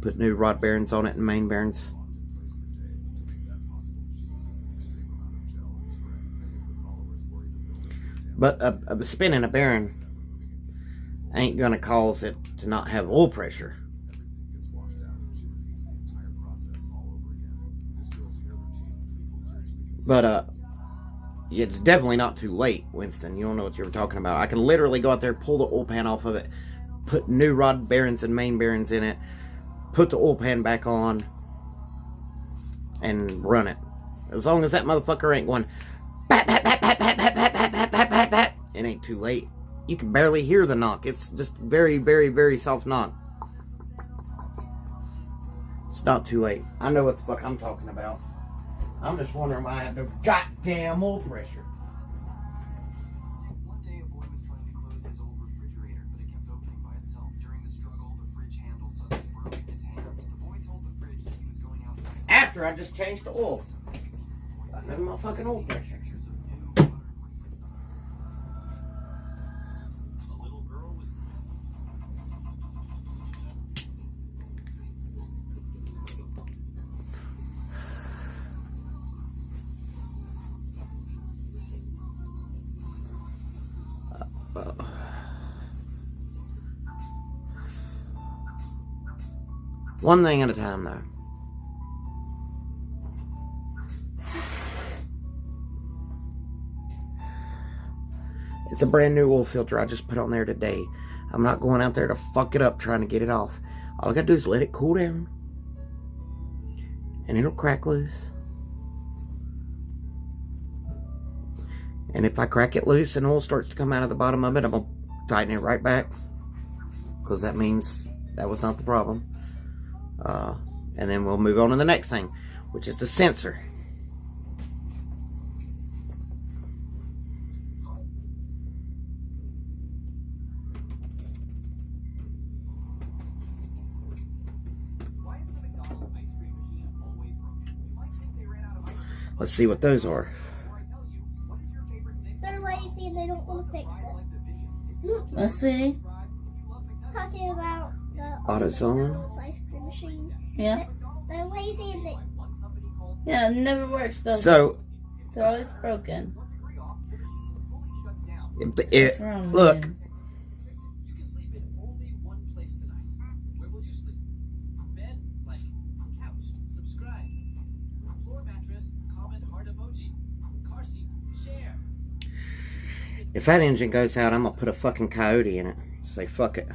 A: Put new rod bearings on it and main bearings. But spinning a bearing ain't gonna cause it to not have oil pressure. But it's definitely not too late, Winston. You don't know what you were talking about. I can literally go out there, pull the oil pan off of it, put new rod bearings and main bearings in it, put the oil pan back on, and run it. As long as that motherfucker ain't going bat, bat, bat, bat, bat, bat, bat, bat, bat, bat, bat, bat, it ain't too late. You can barely hear the knock. It's just very, very, very soft knock. It's not too late. I know what the fuck I'm talking about. I'm just wondering why I have no goddamn oil pressure.
J: One day a boy was trying to close his old refrigerator, but it kept opening by itself. During the struggle, the fridge handle suddenly broke in his hand. The boy told the fridge that he was going outside.
A: After I just changed the oil. I know my fucking oil pressure. One thing at a time, though. It's a brand new oil filter I just put on there today. I'm not going out there to fuck it up trying to get it off. All I gotta do is let it cool down. And it'll crack loose. And if I crack it loose and oil starts to come out of the bottom of it, I'm gonna tighten it right back. Because that means that was not the problem. And then we'll move on to the next thing, which is the sensor. Let's see what those are.
B: They're lazy and they don't want to fix it.
E: What, sweetie?
B: Talking about the
A: AutoZone.
B: ice cream machine.
E: Yeah.
B: They're lazy and they.
E: Yeah, it never works though.
A: So
E: they're always broken.
A: look, If that engine goes out, I'm gonna put a fucking Coyote in it. Say fuck it.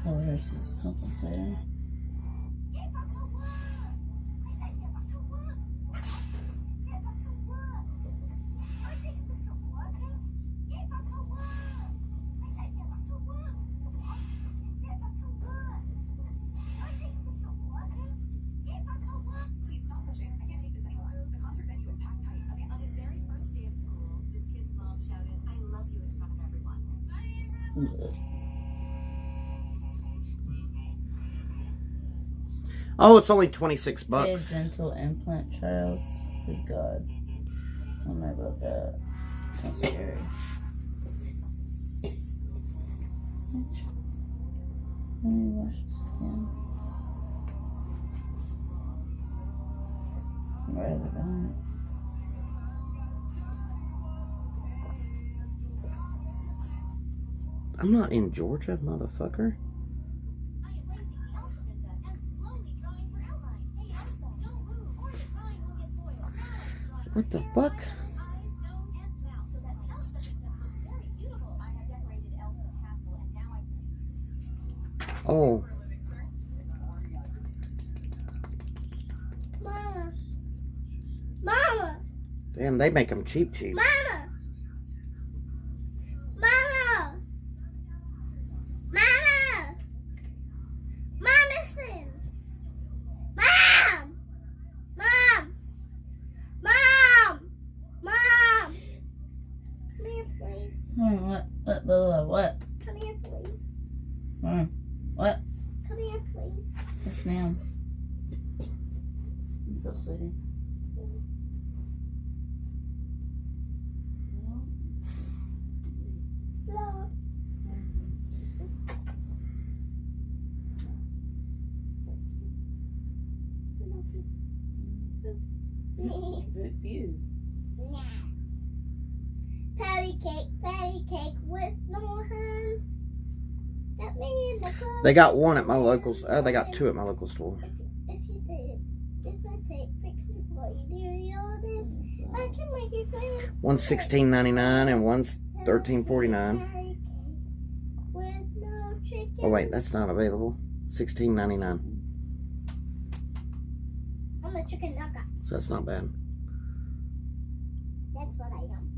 E: Colors is compensating.
D: Please stop pushing. I can't take this anymore. The concert venue is packed tight. Okay, on his very first day of school, this kid's mom shouted, "I love you" in front of everyone.
A: Oh, it's only $26.
E: His dental implant trials. Good God. Oh my God, that. That's scary. Let me wash this again. Right over behind.
A: I'm not in Georgia, motherfucker.
D: I am lacing the Elsa princess and slowly drawing her outline. Hey Elsa, don't move or your drawing will get spoiled. Now I'm drawing
A: What the
D: her
A: fuck?
D: eyes, nose, and mouth so that the Elsa princess looks very beautiful. I have decorated Elsa's castle and now I...
A: Oh.
B: Mama. Mama.
A: Damn, they make them cheap.
B: Mama. Mama. Mama. Mom, listen. Mom. Mom. Mom. Mom. Come here, please.
E: What?
B: Come here, please.
E: What?
B: Come here, please.
E: Yes, ma'am. What's up, sweetie?
B: Love.
E: Good view.
B: Nah. Patty cake with no hands. Let me in the club.
A: They got one at my local. They got two at my local store.
B: If you did, if I take pictures for you, do all this, I can make you famous.
A: One's $16.99 and one's $13.49.
B: Patty cake with no chicken.
A: Oh wait, that's not available. $16.99.
B: I'm a chicken nugget.
A: So that's not bad.
B: That's what I am.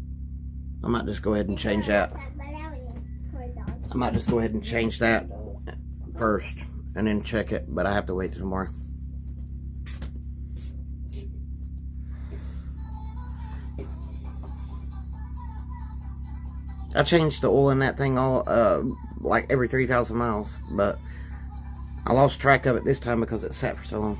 A: I might just go ahead and change that. I might just go ahead and change that first and then check it, but I have to wait till tomorrow. I changed the oil in that thing all like every 3,000 miles, but I lost track of it this time because it sat for so long.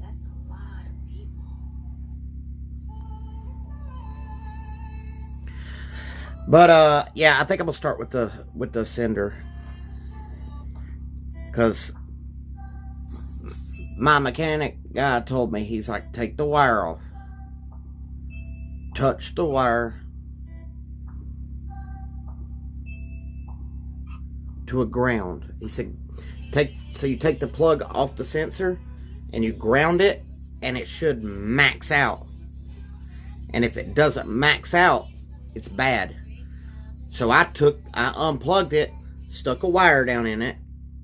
D: That's a lot of people.
A: But yeah, I think I'm gonna start with the Cinder, because my mechanic guy told me, he's like, take the wire off, touch the wire to a ground. He said, you take the plug off the sensor and you ground it, and it should max out. And if it doesn't max out, it's bad. So I unplugged it, stuck a wire down in it,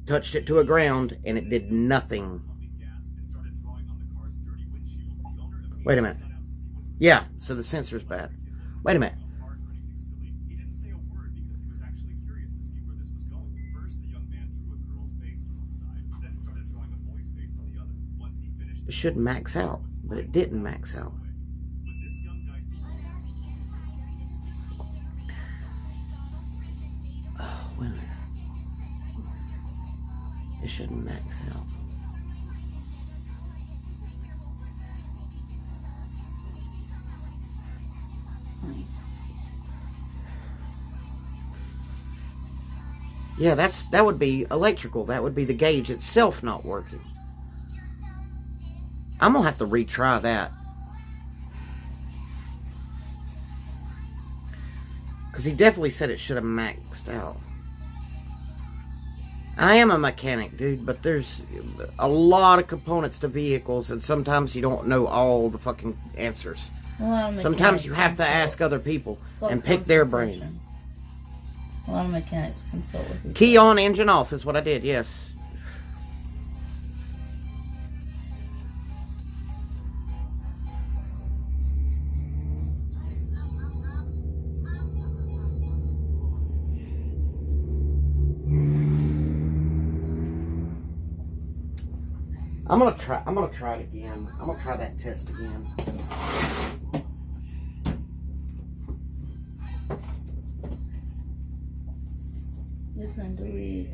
A: touched it to a ground, and it did nothing. Wait a minute. Yeah, so the sensor's bad. Wait a minute. It should max out, but it didn't max out. It shouldn't max out. Yeah, that would be electrical. That would be the gauge itself not working. I'm gonna have to retry that. Because he definitely said it should have maxed out. I am a mechanic, dude, but there's a lot of components to vehicles, and sometimes you don't know all the fucking answers. Sometimes you have to ask other people and pick their brain.
E: A lot of mechanics consult with you.
A: Key on, engine off is what I did, yes. I'm gonna try it again. I'm gonna try that test again.
E: This one delete.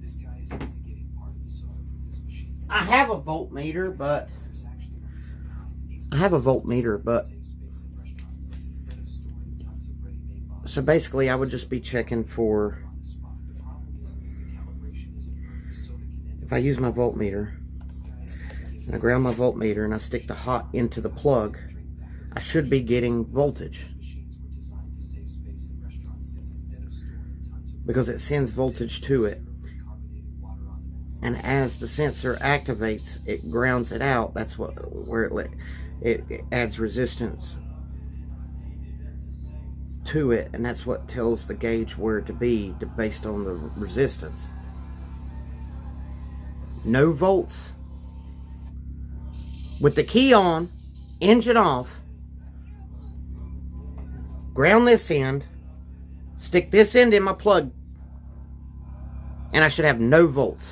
J: This guy is indicating part of the soil from this machine.
A: I have a voltmeter, but
J: There's actually gonna be some kind that needs
A: I have a voltmeter, but
J: safe space in restaurants, since instead of storing tons of ready-made boxes
A: so basically I would just be checking for
J: on the spot. The problem is that the calibration isn't perfect, so they can end
A: if I use my voltmeter
J: this guy is indicating
A: and I ground my voltmeter and I stick the hot into the plug, I should be getting voltage
J: machines were designed to save space in restaurants, since instead of storing tons of
A: because it sends voltage to it.
J: carbonated water on them.
A: And as the sensor activates, it grounds it out. That's where it adds resistance to it, and that's what tells the gauge where to be based on the resistance. No volts. With the key on, engine off, ground this end, stick this end in my plug, and I should have no volts.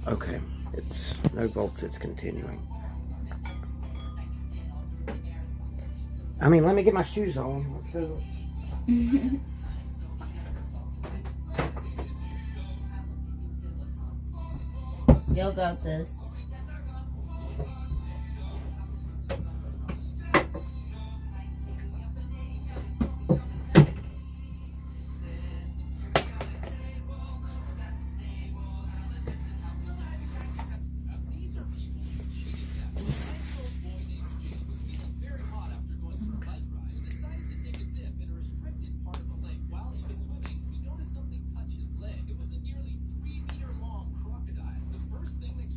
A: Okay, it's no volts, it's continuing. I mean, let me get my shoes on. Let's go.
E: Y'all got this.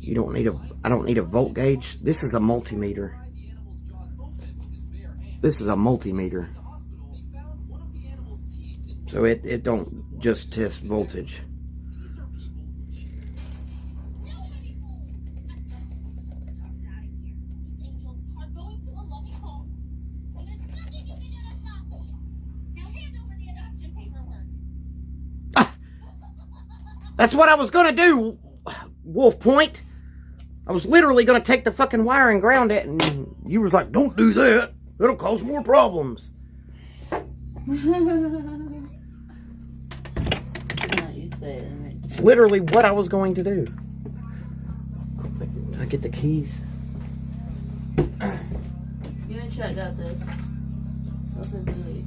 A: You don't need I don't need a volt gauge. This is a multimeter. This is a multimeter. So it don't just test voltage. That's what I was gonna do, Wolf Point. I was literally gonna take the fucking wire and ground it, and you was like, "Don't do that. It'll cause more problems." It's literally what I was going to do. Did I get the keys?
E: Give me a check, got this. Nothing to delete.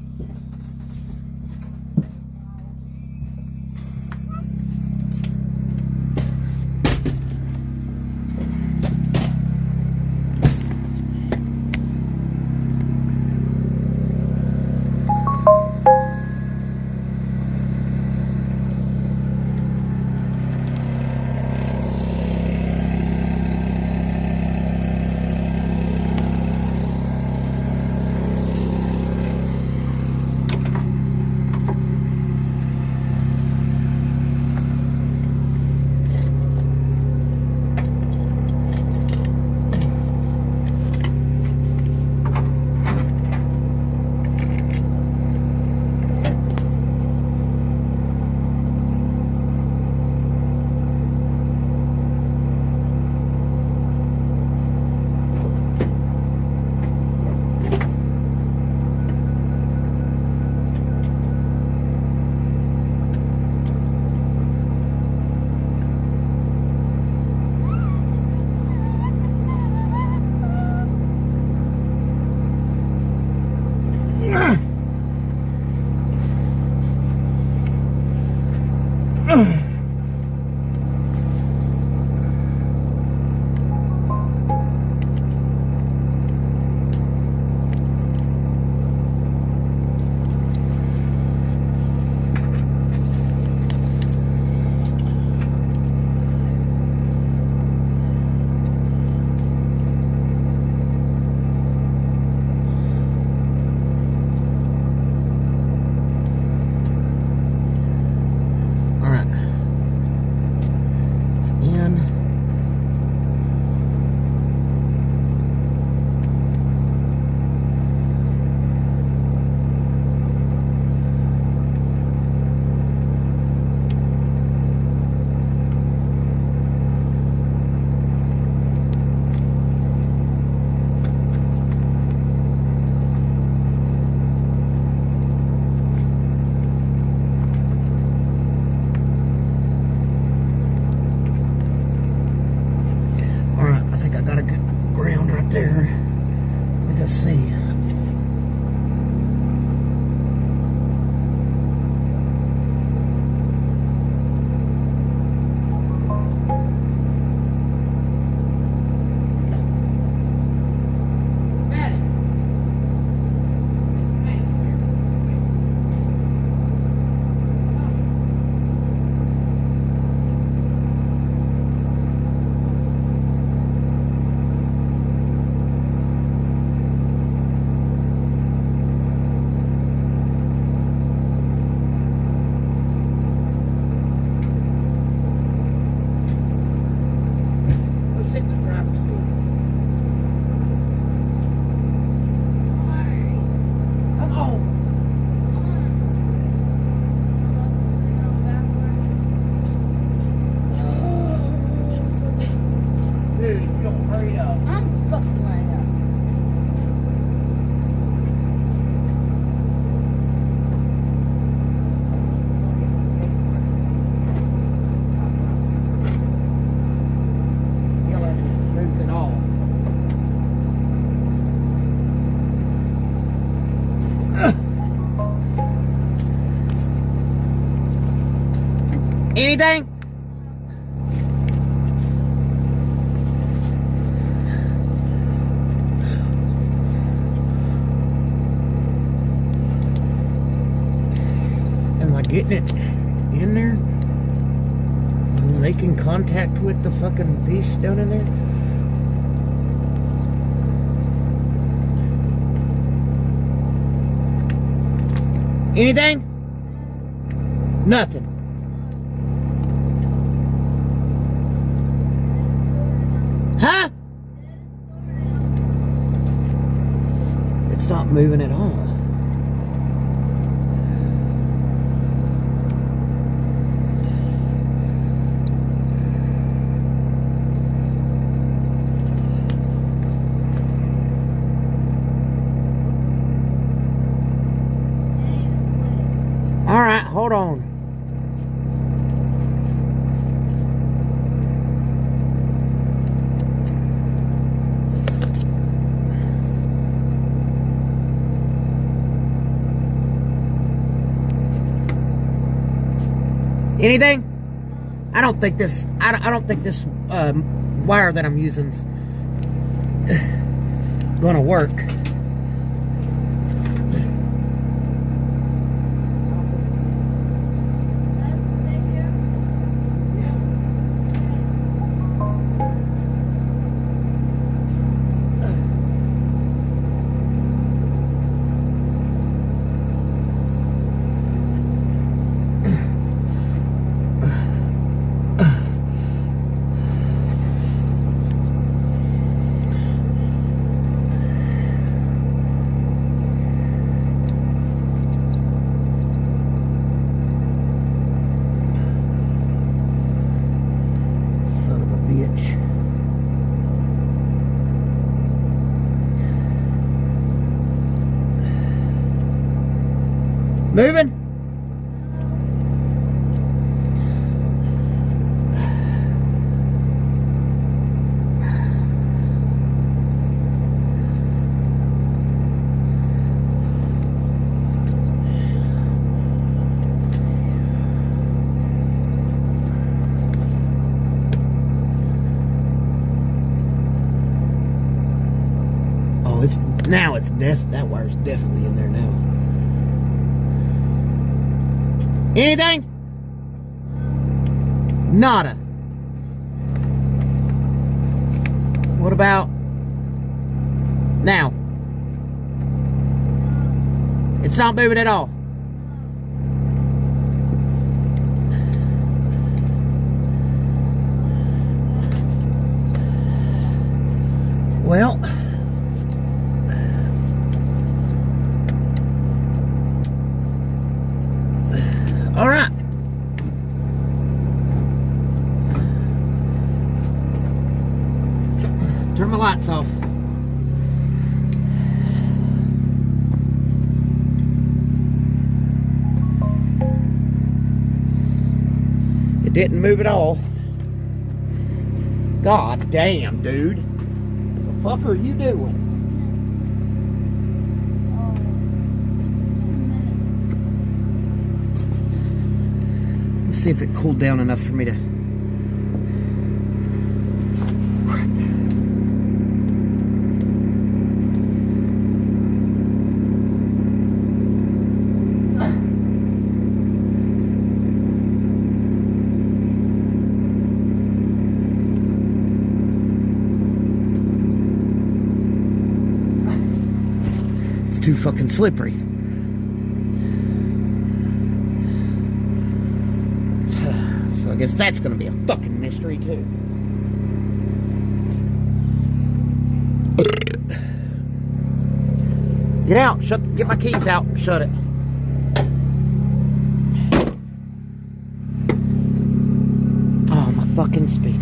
A: there. Let me go see. Anything? Am I getting it in there? Making contact with the fucking fish down in there? Anything? Nothing. Huh? It's not moving at all. All right, hold on. Anything? I don't think this. I don't think this wire that I'm using's gonna work. Moving? Oh, it's that wire's definitely in there now. Anything? Nada. What about now? It's not moving at all. Well, all right. Turn my lights off. It didn't move at all. God damn, dude. fuck are you doing? Let's see if it cooled down enough for me to... It's too fucking slippery. I guess that's gonna be a fucking mystery too. Get out! Get my keys out. Shut it. Oh, my fucking speaker.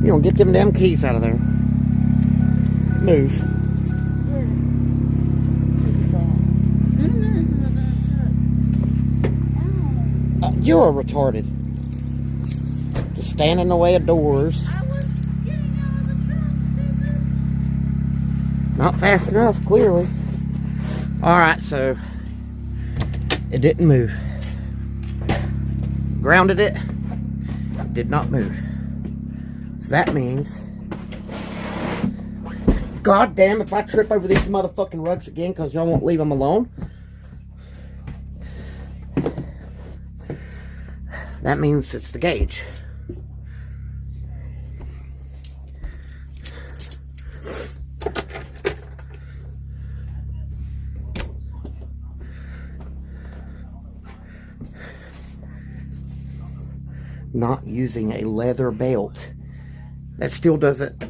A: You don't get them damn keys out of there. Move. You're retarded. Just stand in the way of doors.
E: I was getting out of the truck, stupid.
A: Not fast enough, clearly. Alright, so it didn't move. Grounded it. It did not move. So that means, god damn, if I trip over these motherfucking rugs again because y'all won't leave them alone, that means it's the gauge. Not using a leather belt. That still doesn't...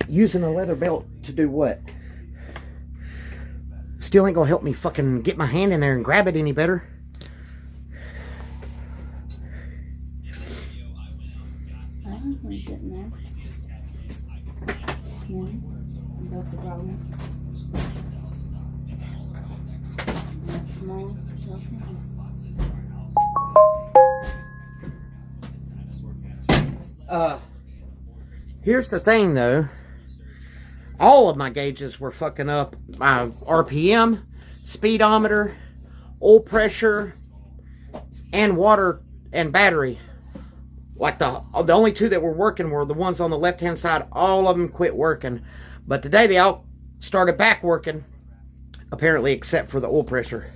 A: Using a leather belt to do what? Still ain't gonna help me fucking get my hand in there and grab it any better.
E: I don't think it's sitting there. Yeah, that's the problem. Small,
A: Here's the thing though. All of my gauges were fucking up. My RPM, speedometer, oil pressure, and water and battery. Like the only two that were working were the ones on the left hand side. All of them quit working. But today they all started back working. Apparently except for the oil pressure.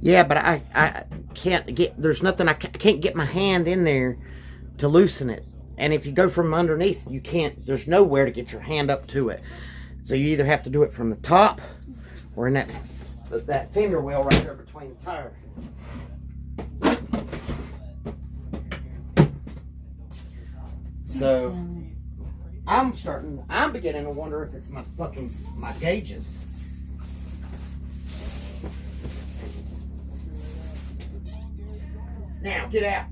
A: Yeah, but I can't get, there's nothing, I can't get my hand in there to loosen it. And if you go from underneath, you can't, there's nowhere to get your hand up to it. So you either have to do it from the top or in that finger wheel right there between the tires. So I'm beginning to wonder if it's my gauges. Now, get out.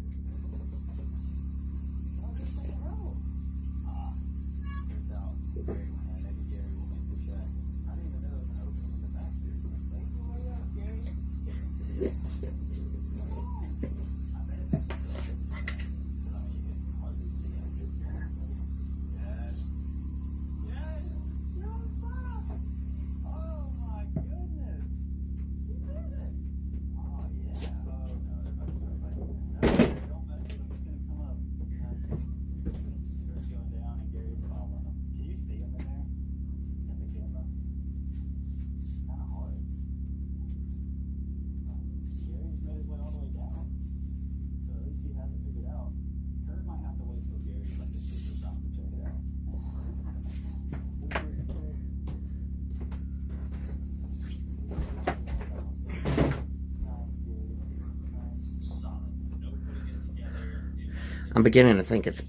A: I'm beginning to think it's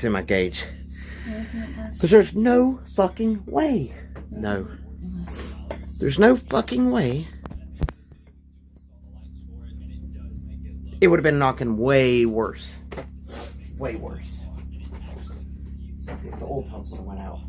A: in my gauge. Because there's no fucking way. No. There's no fucking way. It would have been knocking way worse. Way worse. The oil pumps that went out.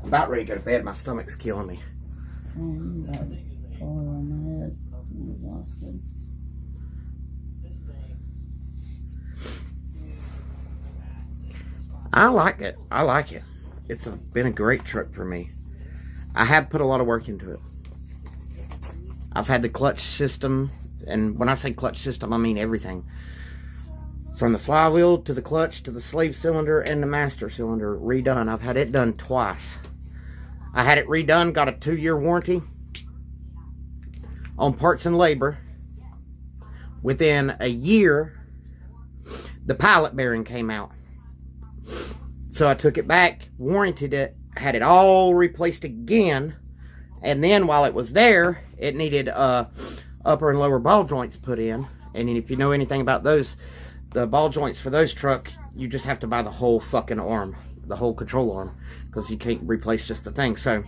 A: About ready to go to bed. My stomach's killing me.
E: I'm about to fall on my head. I'm exhausted.
A: I like it. I like it. It's been a great truck for me. I have put a lot of work into it. I've had the clutch system, and when I say clutch system, I mean everything. From the flywheel to the clutch to the slave cylinder and the master cylinder redone. I've had it done twice. I had it redone, got a 2-year warranty on parts and labor. Within a year, the pilot bearing came out. So I took it back, warranted it, had it all replaced again, and then while it was there, it needed upper and lower ball joints put in. And if you know anything about those, the ball joints for those truck, you just have to buy the whole fucking arm, the whole control arm, because you can't replace just the thing. So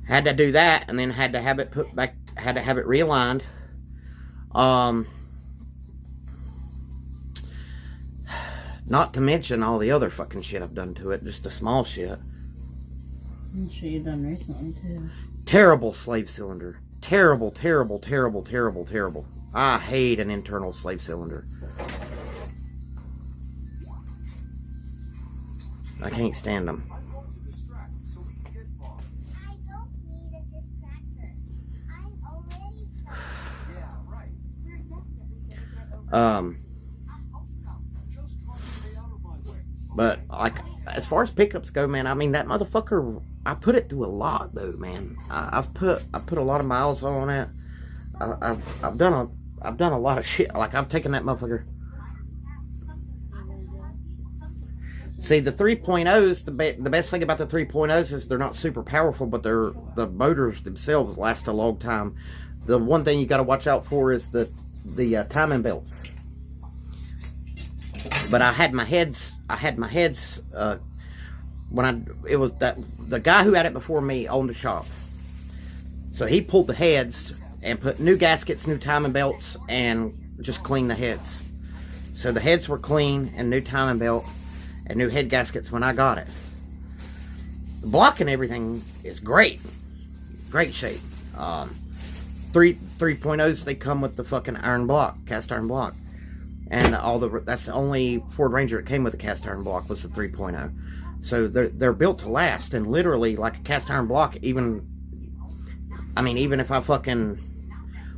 A: had to do that, and then had to have it put back, had to have it realigned. Not to mention all the other fucking shit I've done to it, just the small shit.
E: I'm sure you've done recently too.
A: Terrible slave cylinder. Terrible, terrible, terrible, terrible, terrible. I hate an internal slave cylinder. I can't stand them.
B: I don't need a distractor. I'm already
A: But like, as far as pickups go, man, I mean, that motherfucker, I put it through a lot though, man. I've put a lot of miles on it. I've done a lot of shit. Like, I've taken that motherfucker. See, the 3.0s, the best thing about the 3.0s is they're not super powerful, but the motors themselves last a long time. The one thing you got to watch out for is the timing belts. But I had my heads when it was the guy who had it before me owned the shop. So he pulled the heads and put new gaskets, new timing belts, and just cleaned the heads. So the heads were clean and new timing belt and new head gaskets when I got it. The block and everything is great. Great shape. 3.0s, they come with the fucking iron block, cast iron block. And that's the only Ford Ranger that came with a cast iron block was the 3.0. So they're built to last, and literally like a cast iron block, even if I fucking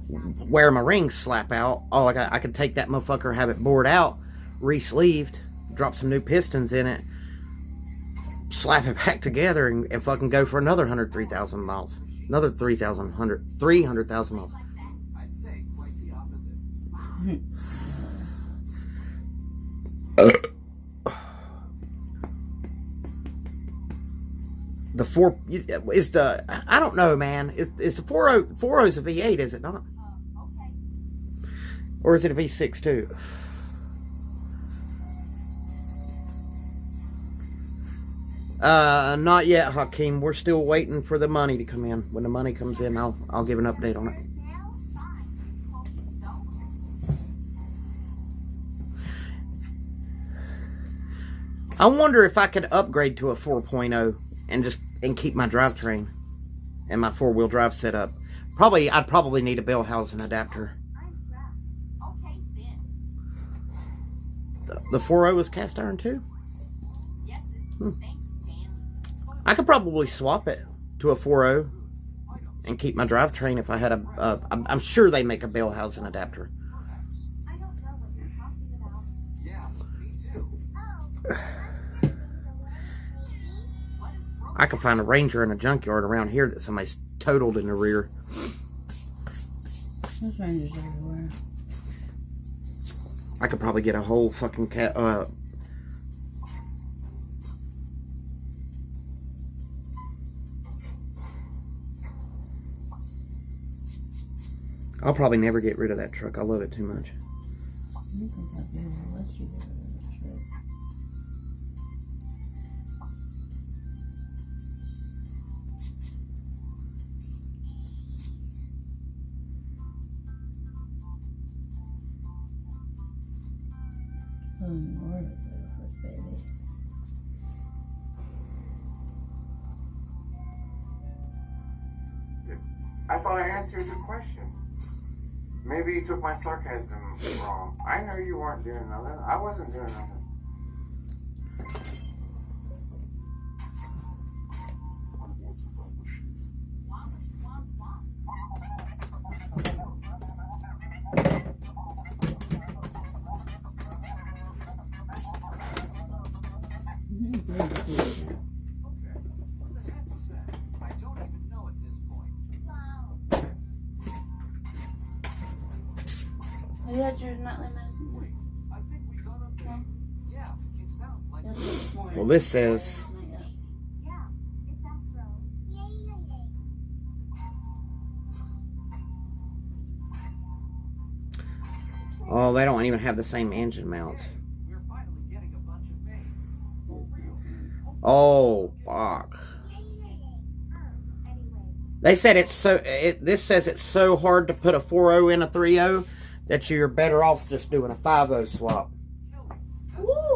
A: wear my rings slap out, I could take that motherfucker, have it bored out, re-sleeved, drop some new pistons in it, slap it back together, and fucking go for another 103,000 miles. Another 300,000 miles.
J: I'd say quite the opposite.
A: The 4 is the, I don't know, man. It's the 4.0 is a V8, is it not? Or is it a V6 too? Not yet, Hakeem. We're still waiting for the money to come in. When the money comes in, I'll give an update on it. I wonder if I could upgrade to a 4.0 and keep my drivetrain and my 4-wheel drive set up. I'd probably need a bell housing adapter. The 4.0 is cast iron too? I could probably swap it to a 4.0 and keep my drivetrain if I had I'm sure they make a bell housing adapter.
D: I don't know what you're talking about.
J: Yeah, me too.
A: I could find a Ranger in a junkyard around here that somebody's totaled in the rear.
E: There's rangers everywhere.
A: I could probably get a whole fucking cat. I'll probably never get rid of that truck. I love it too much.
E: You think I'd be able to let you get rid of that truck? Lord, it's over first, baby.
K: I thought I answered your question. Maybe you took my sarcasm wrong. I know you weren't doing nothing. I wasn't doing nothing.
J: I don't even know at this point.
E: Have you had your nightly medicine?
J: Wait, I think we got up there. Yeah, it sounds like
E: That's this morning.
A: Well, this says
D: Yeah, it's Astro.
A: oh, they don't even have the same engine mounts.
J: we're finally getting a bunch of mains. For real.
A: Oh, fuck. They said it's so. This says it's so hard to put a 4.0 in a 3.0 that you're better off just doing a 5.0 swap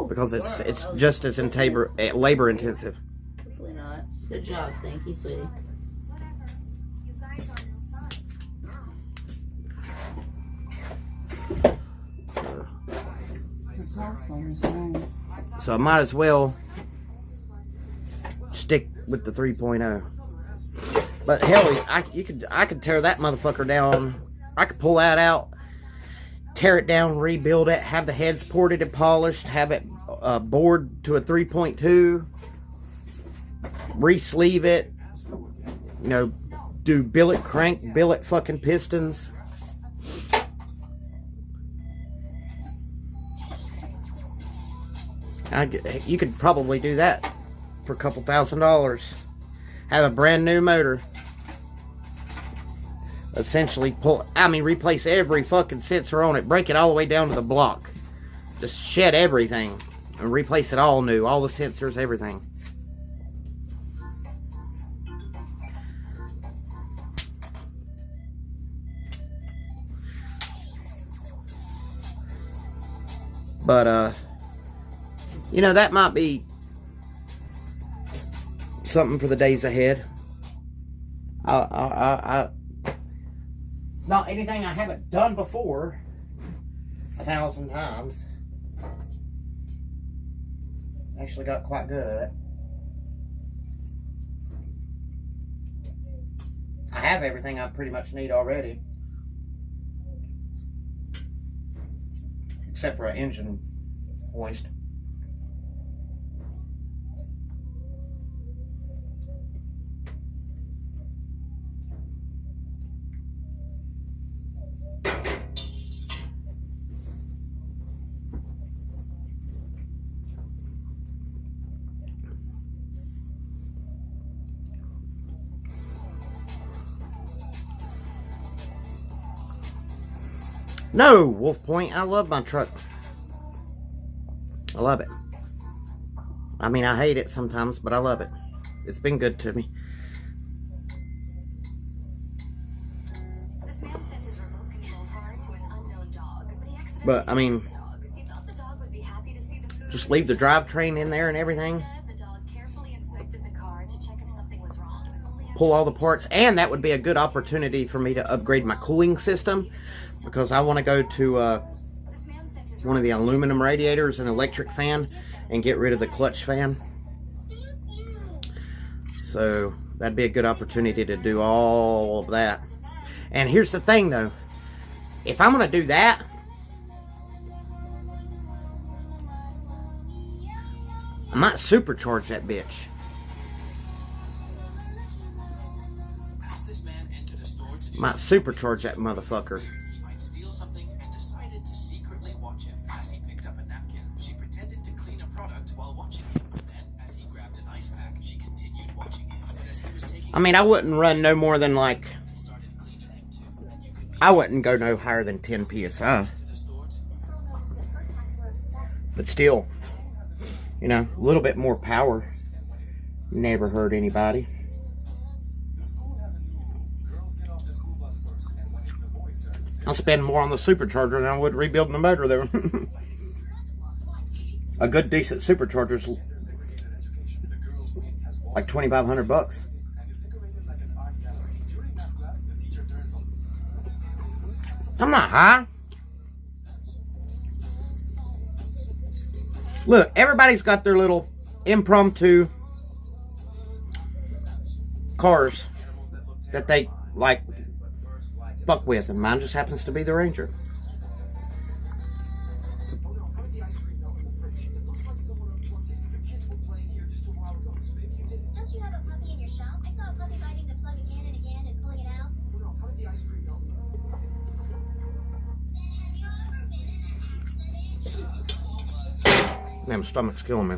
A: because it's just as labor intensive.
E: Hopefully not. Good job, thank you, sweetie.
D: You guys are no fun.
E: The house on his own.
A: So I might as well stick with the 3.0. But hell, I could tear that motherfucker down. I could pull that out, tear it down, rebuild it, have the heads ported and polished, have it bored to a 3.2, re-sleeve it, you know, do billet crank, billet fucking pistons. You could probably do that for a couple $1,000. Have a brand new motor. Essentially replace every fucking sensor on it, break it all the way down to the block. Just shed everything and replace it all new, all the sensors, everything. But, you know, that might be something for the days ahead. It's not anything I haven't done before 1,000 times. Actually got quite good at it. I have everything I pretty much need already. Except for an engine hoist. No, Wolf Point. I love my truck. I love it. I mean, I hate it sometimes, but I love it. It's been good to me.
D: This man sent his remote control card to an unknown dog, but he accidentally
A: But, I mean,
D: the dog. He thought the dog would be happy to see the food.
A: just leave the drivetrain in there and everything.
D: Instead, the dog carefully inspected the car to check if something was wrong. Only after
A: Pull all the parts. And that would be a good opportunity for me to upgrade my cooling system. Because I want to go to
D: this man sent his
A: one of the aluminum radiators and electric fan and get rid of the clutch fan. So that'd be a good opportunity to do all of that. And here's the thing though, if I'm going to do that, I might supercharge that bitch.
J: As this man entered a store to
A: Might supercharge that motherfucker.
J: He might steal something and decided to secretly watch him. As he picked up a napkin, she pretended to clean a product while watching him. Then, as he grabbed an ice pack, she continued watching him. And as he was taking
A: I mean, I wouldn't run no more than like,
J: started cleaning him too. And you could be
A: I wouldn't go no higher than 10 PSI.
J: to the store to
D: This girl noticed that her cats were obsessed
A: But still, you know, a little bit more power never hurt anybody. I'll spend more on the supercharger than I would rebuilding the motor there. A good decent supercharger's like $2,500. I'm not high. Look, everybody's got their little impromptu cars that they like fuck with, and mine just happens to be the Ranger.
D: Don't you have a puppy in your shop? I saw a puppy biting the plug again and again and pulling it out. Have you ever been in an accident?
A: Man, my stomach's killing me.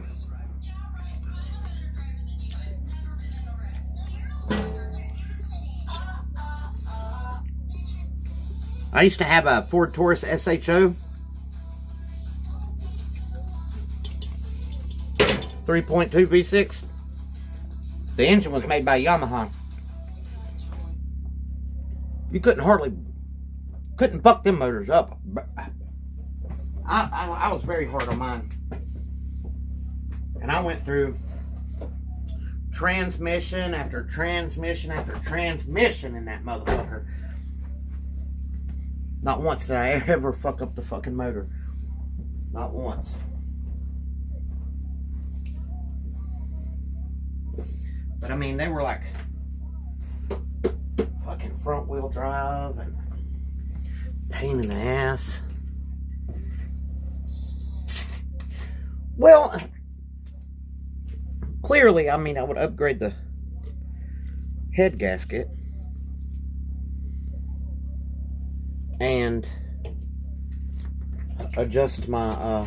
A: I used to have a Ford Taurus SHO. 3.2 V6. The engine was made by Yamaha. You couldn't buck them motors up. I was very hard on mine. And I went through transmission after transmission after transmission in that motherfucker. Not once did I ever fuck up the fucking motor. Not once. But I mean, they were like fucking front wheel drive and pain in the ass. Well, clearly, I mean, I would upgrade the head gasket and adjust my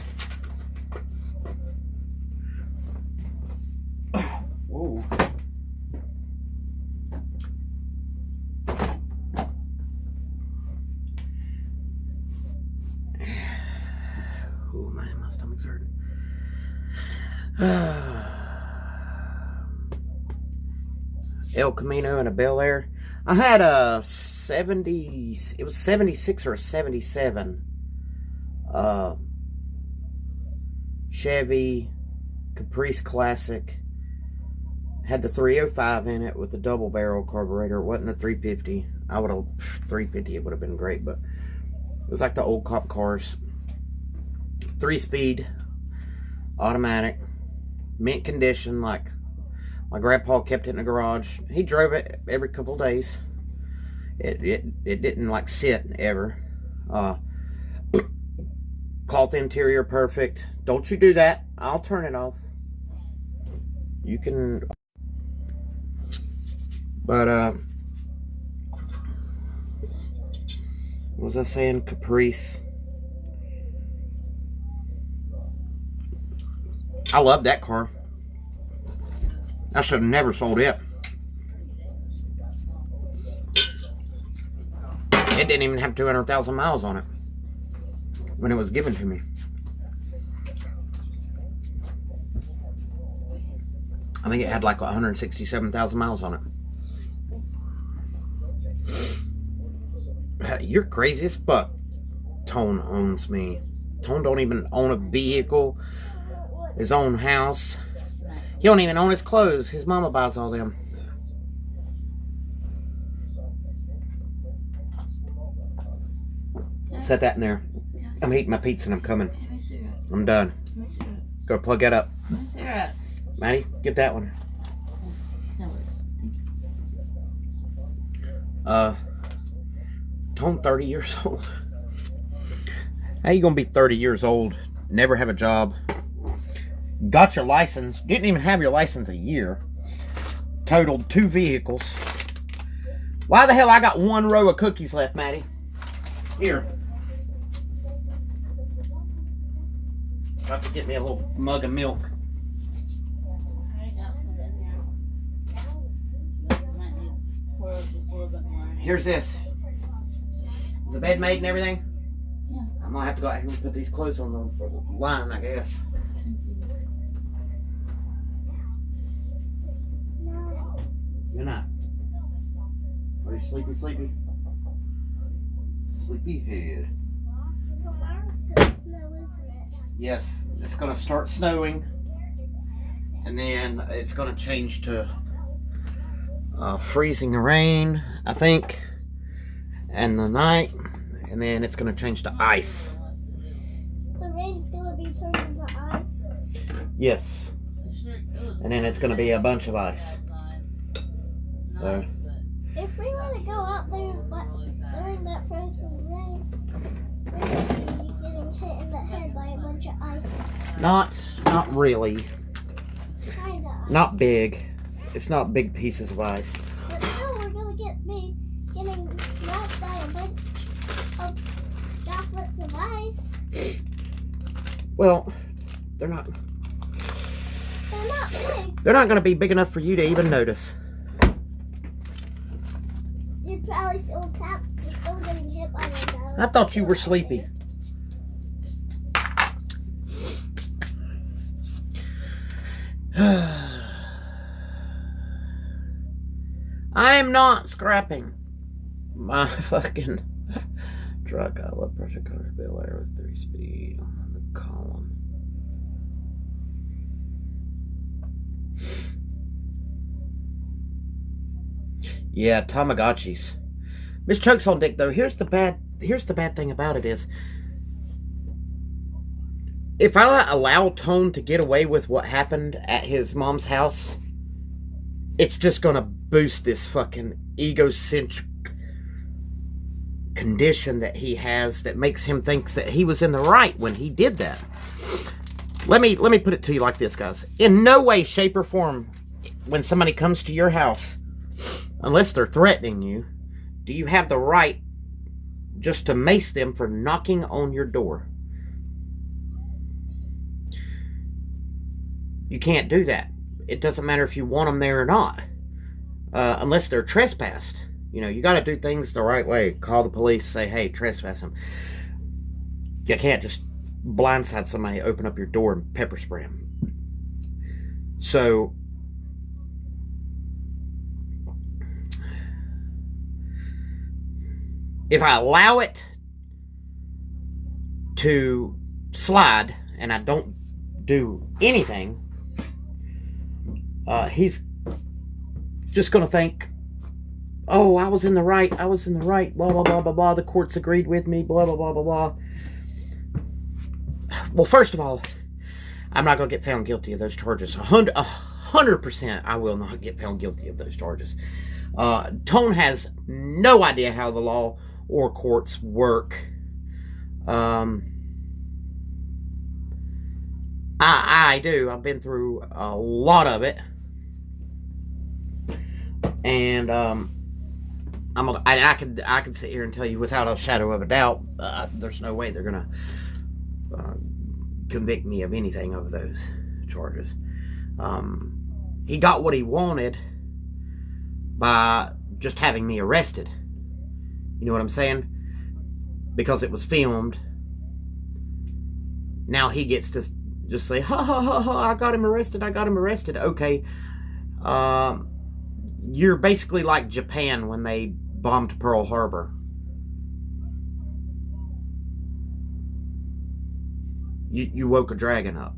A: whoa. Oh man, my stomach's hurting. El Camino and a Bel Air. I had a 70, it was 76 or a 77 Chevy Caprice Classic. Had the 305 in it with the double barrel carburetor. It wasn't a 350. I would have 350. It would have been great, but it was like the old cop cars. 3-speed automatic, mint condition. Like my grandpa kept it in the garage. He drove it every couple of days. It didn't like sit ever. Cloth interior perfect. Don't you do that. I'll turn it off. You can. But what was I saying? Caprice. I love that car. I should have never sold it. It didn't even have 200,000 miles on it when it was given to me. I think it had like 167,000 miles on it. You're crazy as fuck. Tone owns me. Tone don't even own a vehicle, his own house. He don't even own his clothes. His mama buys all them. Set that in there. I'm eating my pizza and I'm coming. I'm done. Go plug that up. Maddie, get that one. Tone 30 years old. How you gonna be 30 years old, never have a job, got your license, didn't even have your license a year, totaled 2 vehicles, Why the hell I got one row of cookies left, Maddie? Here. Got to get me a little mug of milk.
E: I got some in here. Might need to pour just a little bit more.
A: Here's this. Is the bed made and everything?
E: Yeah.
A: I'm gonna have to go ahead and put these clothes on the line, I guess.
B: No.
A: You're not. Are you sleepy? Sleepy head.
B: Tomorrow's gonna snow, isn't it?
A: Yes, it's gonna start snowing, and then it's gonna change to freezing rain, I think, and the night, and then it's gonna change to ice.
B: The rain's gonna be turned into ice.
A: Yes, and then it's gonna be a bunch of ice. So.
B: If we want to go out there during that frozen rain, we're going to be getting hit in the head by a bunch of ice.
A: Not really.
B: Kinda ice.
A: Not big. It's not big pieces of ice.
B: But still, we're going to be getting smashed by a bunch of droplets of ice.
A: Well, they're not.
B: They're not big.
A: They're not going to be big enough for you to even notice.
B: You'd probably feel tapped. You're still getting hit by them.
A: I thought you were sleepy. I'm not scrapping my fucking truck. I love pressure cars, Bill Air with 3-speed on the column. Yeah, Tamagotchis. Miss Chokes on Dick though. Here's the bad thing about it is, if I allow Tone to get away with what happened at his mom's house, it's just gonna boost this fucking egocentric condition that he has that makes him think that he was in the right when he did that. Let me put it to you like this, guys. In no way, shape, or form, when somebody comes to your house, unless they're threatening you, do you have the right just to mace them for knocking on your door. You can't do that. It doesn't matter if you want them there or not, unless they're trespassed. You know, you got to do things the right way. Call the police, say, hey, trespass them. You can't just blindside somebody, open up your door and pepper spray them. So, if I allow it to slide and I don't do anything, he's just going to think, oh, I was in the right, blah, blah, blah, blah, blah, the courts agreed with me, blah, blah, blah, blah, blah. Well, first of all, I'm not going to get found guilty of those charges. 100% I will not get found guilty of those charges. Tone has no idea how the law or courts work. I do. I've been through a lot of it. And I can sit here and tell you without a shadow of a doubt, there's no way they're gonna convict me of anything of those charges. He got what he wanted by just having me arrested. You know what I'm saying? Because it was filmed. Now he gets to just say, ha ha ha ha, I got him arrested. Okay. You're basically like Japan when they bombed Pearl Harbor. You woke a dragon up.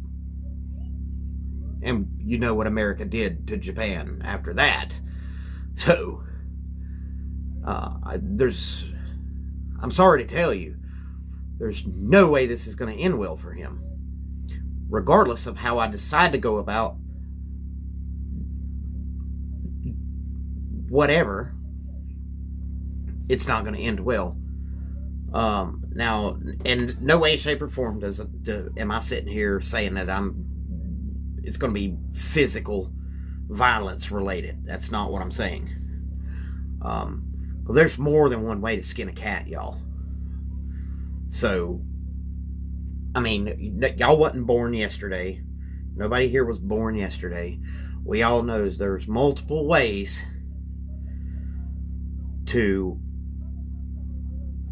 A: And you know what America did to Japan after that. So, I'm sorry to tell you, there's no way this is going to end well for him. Regardless of how I decide to go about whatever, it's not going to end well. Now, in no way, shape, or form am I sitting here saying that it's going to be physical violence related. That's not what I'm saying. Well, there's more than one way to skin a cat, y'all. So, I mean, y'all wasn't born yesterday. Nobody here was born yesterday. We all know there's multiple ways to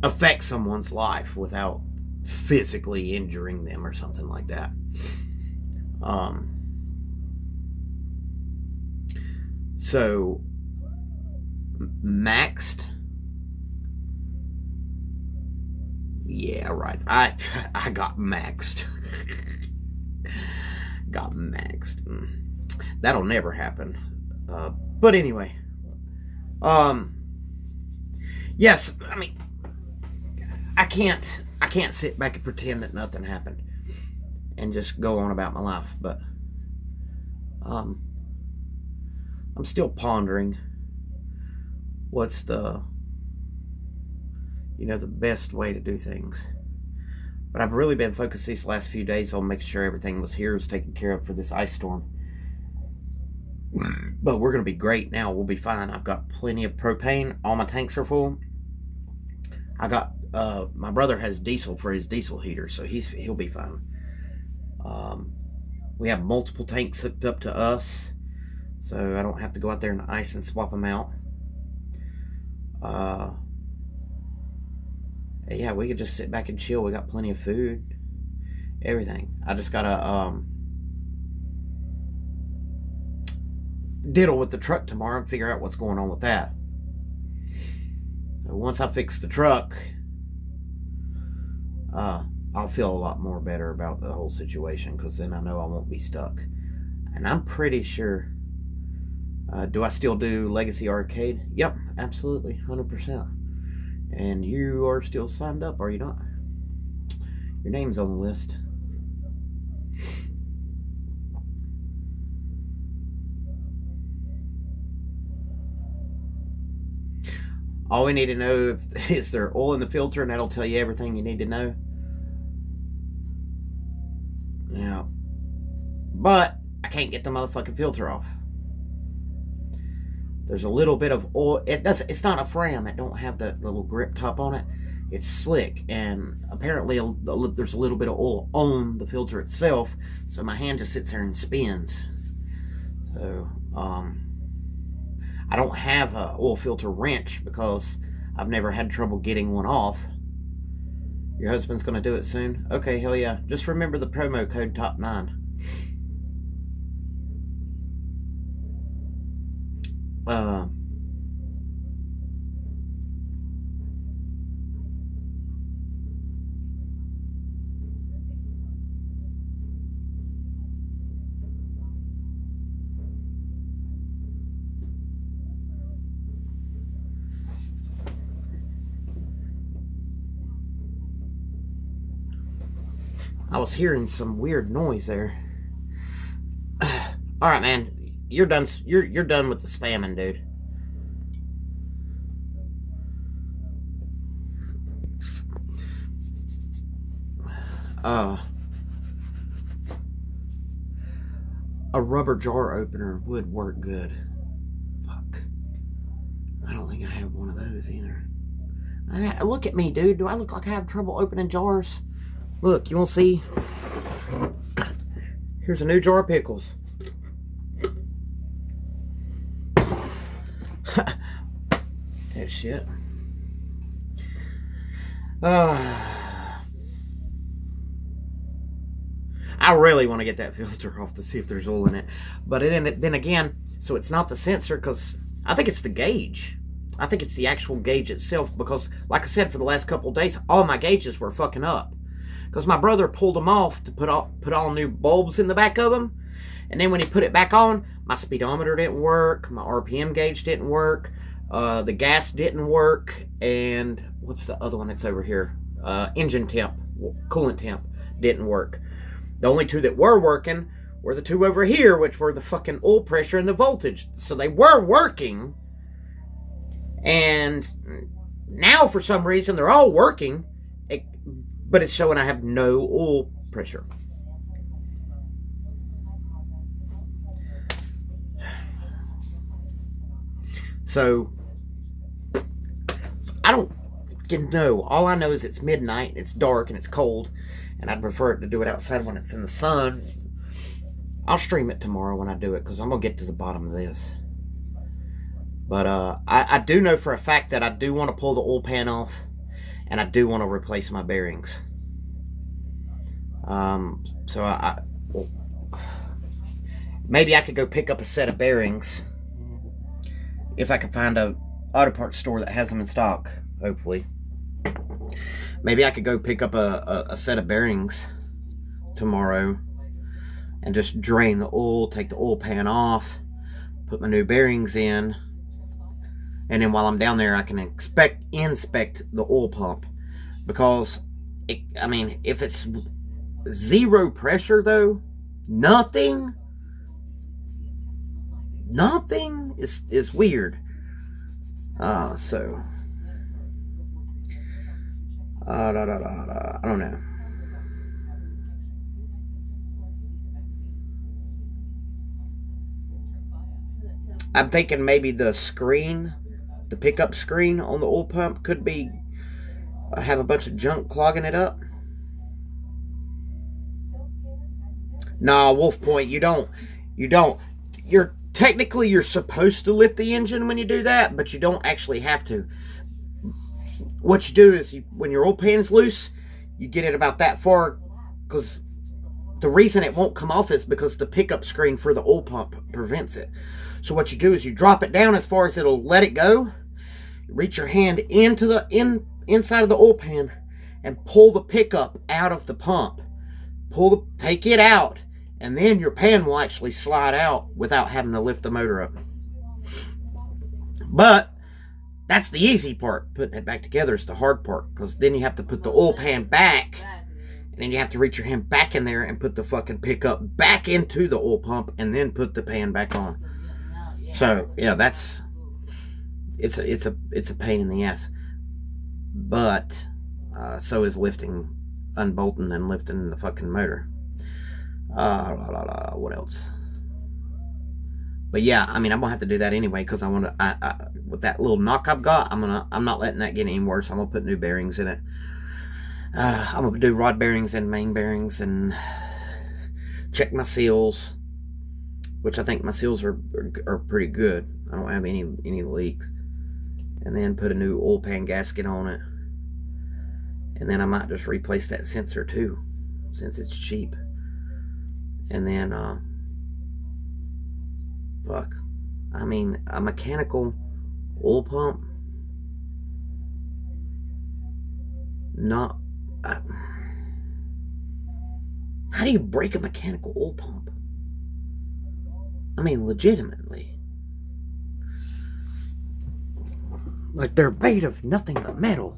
A: affect someone's life without physically injuring them or something like that. So maxed. Yeah, right. I got maxed. Got maxed. That'll never happen. But anyway. Yes, I mean, I can't sit back and pretend that nothing happened and just go on about my life, but I'm still pondering what's the best way to do things. But I've really been focused these last few days on making sure everything was taken care of for this ice storm. But we're going to be great now. We'll be fine. I've got plenty of propane. All my tanks are full. I got, my brother has diesel for his diesel heater, so he'll be fine. We have multiple tanks hooked up to us, so I don't have to go out there in the ice and swap them out. Yeah, we could just sit back and chill. We got plenty of food, everything. I just gotta diddle with the truck tomorrow and figure out what's going on with that. So once I fix the truck, I'll feel a lot more better about the whole situation, because then I know I won't be stuck. And I'm pretty sure. Do I still do Legacy Arcade? Yep, absolutely, 100%. And you are still signed up, are you not? Your name's on the list. All we need to know is there oil in the filter, and that'll tell you everything you need to know. Yeah. But I can't get the motherfucking filter off. There's a little bit of oil. It's not a Fram. It don't have that little grip top on it. It's slick, and apparently there's a little bit of oil on the filter itself. So my hand just sits there and spins. So I don't have a oil filter wrench because I've never had trouble getting one off. Your husband's gonna do it soon? Okay, hell yeah. Just remember the promo code TOP9. I was hearing some weird noise there. All right, man. You're done. You're done with the spamming, dude. A rubber jar opener would work good. Fuck. I don't think I have one of those either. Look at me, dude. Do I look like I have trouble opening jars? Look, you want to see? Here's a new jar of pickles. That shit. I really want to get that filter off to see if there's oil in it. But then again, so it's not the sensor, because I think it's the gauge. I think it's the actual gauge itself, because like I said, for the last couple of days, all my gauges were fucking up. Because my brother pulled them off to put all new bulbs in the back of them. And then when he put it back on, my speedometer didn't work, my RPM gauge didn't work, the gas didn't work, and what's the other one that's over here? Engine temp, coolant temp didn't work. The only two that were working were the two over here, which were the fucking oil pressure and the voltage. So they were working. And now for some reason they're all working, but it's showing I have no oil pressure. So I don't know. All I know is it's midnight, it's dark, and it's cold, and I'd prefer it to do it outside when it's in the sun. I'll stream it tomorrow when I do it, because I'm going to get to the bottom of this. But I do know for a fact that I do want to pull the oil pan off, and I do want to replace my bearings. So maybe I could go pick up a set of bearings if I could find a auto parts store that has them in stock, hopefully. Maybe I could go pick up a set of bearings tomorrow and just drain the oil, take the oil pan off, put my new bearings in, and then while I'm down there I can inspect the oil pump, because if it's zero pressure though, nothing is weird. I don't know. I'm thinking maybe the screen, the pickup screen on the oil pump could be have a bunch of junk clogging it up. Nah, Wolf Point, you don't. You're supposed to lift the engine when you do that, but you don't actually have to. What you do is, when your oil pan's loose, you get it about that far, because the reason it won't come off is because the pickup screen for the oil pump prevents it. So what you do is you drop it down as far as it'll let it go, reach your hand into the inside of the oil pan, and pull the pickup out of the pump. Take it out, and then your pan will actually slide out without having to lift the motor up. But that's the easy part. Putting it back together is the hard part, because then you have to put the oil pan back, and then you have to reach your hand back in there and put the fucking pickup back into the oil pump, and then put the pan back on. So yeah, it's a pain in the ass. But so is unbolting and lifting the fucking motor. What else? But yeah, I'm gonna have to do that anyway, because I want to. With that little knock I've got, I'm not letting that get any worse. I'm gonna put new bearings in it. I'm gonna do rod bearings and main bearings, and check my seals, which I think my seals are pretty good. I don't have any leaks. And then put a new oil pan gasket on it. And then I might just replace that sensor too, since it's cheap. And then a mechanical oil pump, how do you break a mechanical oil pump? Legitimately. Like, they're made of nothing but metal.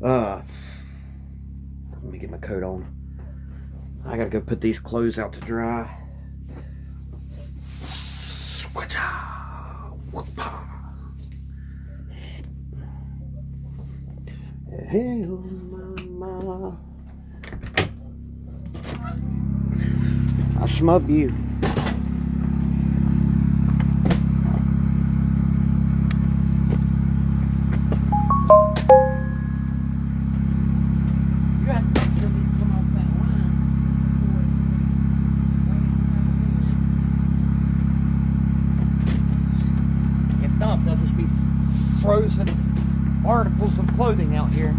A: Let me get my coat on. I gotta go put these clothes out to dry. Hell, mama. I smub you. Frozen articles of clothing out here.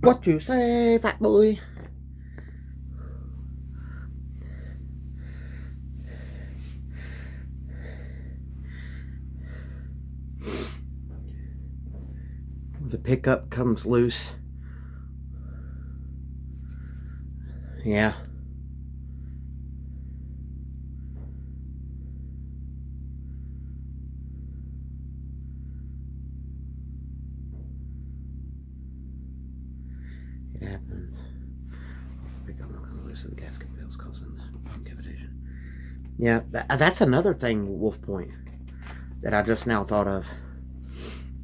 A: What you say, fat boy? The pickup comes loose. Yeah. It happens. The pickup not coming loose, so the gasket fails, causing the cavitation. Yeah, that's another thing, Wolf Point, that I just now thought of.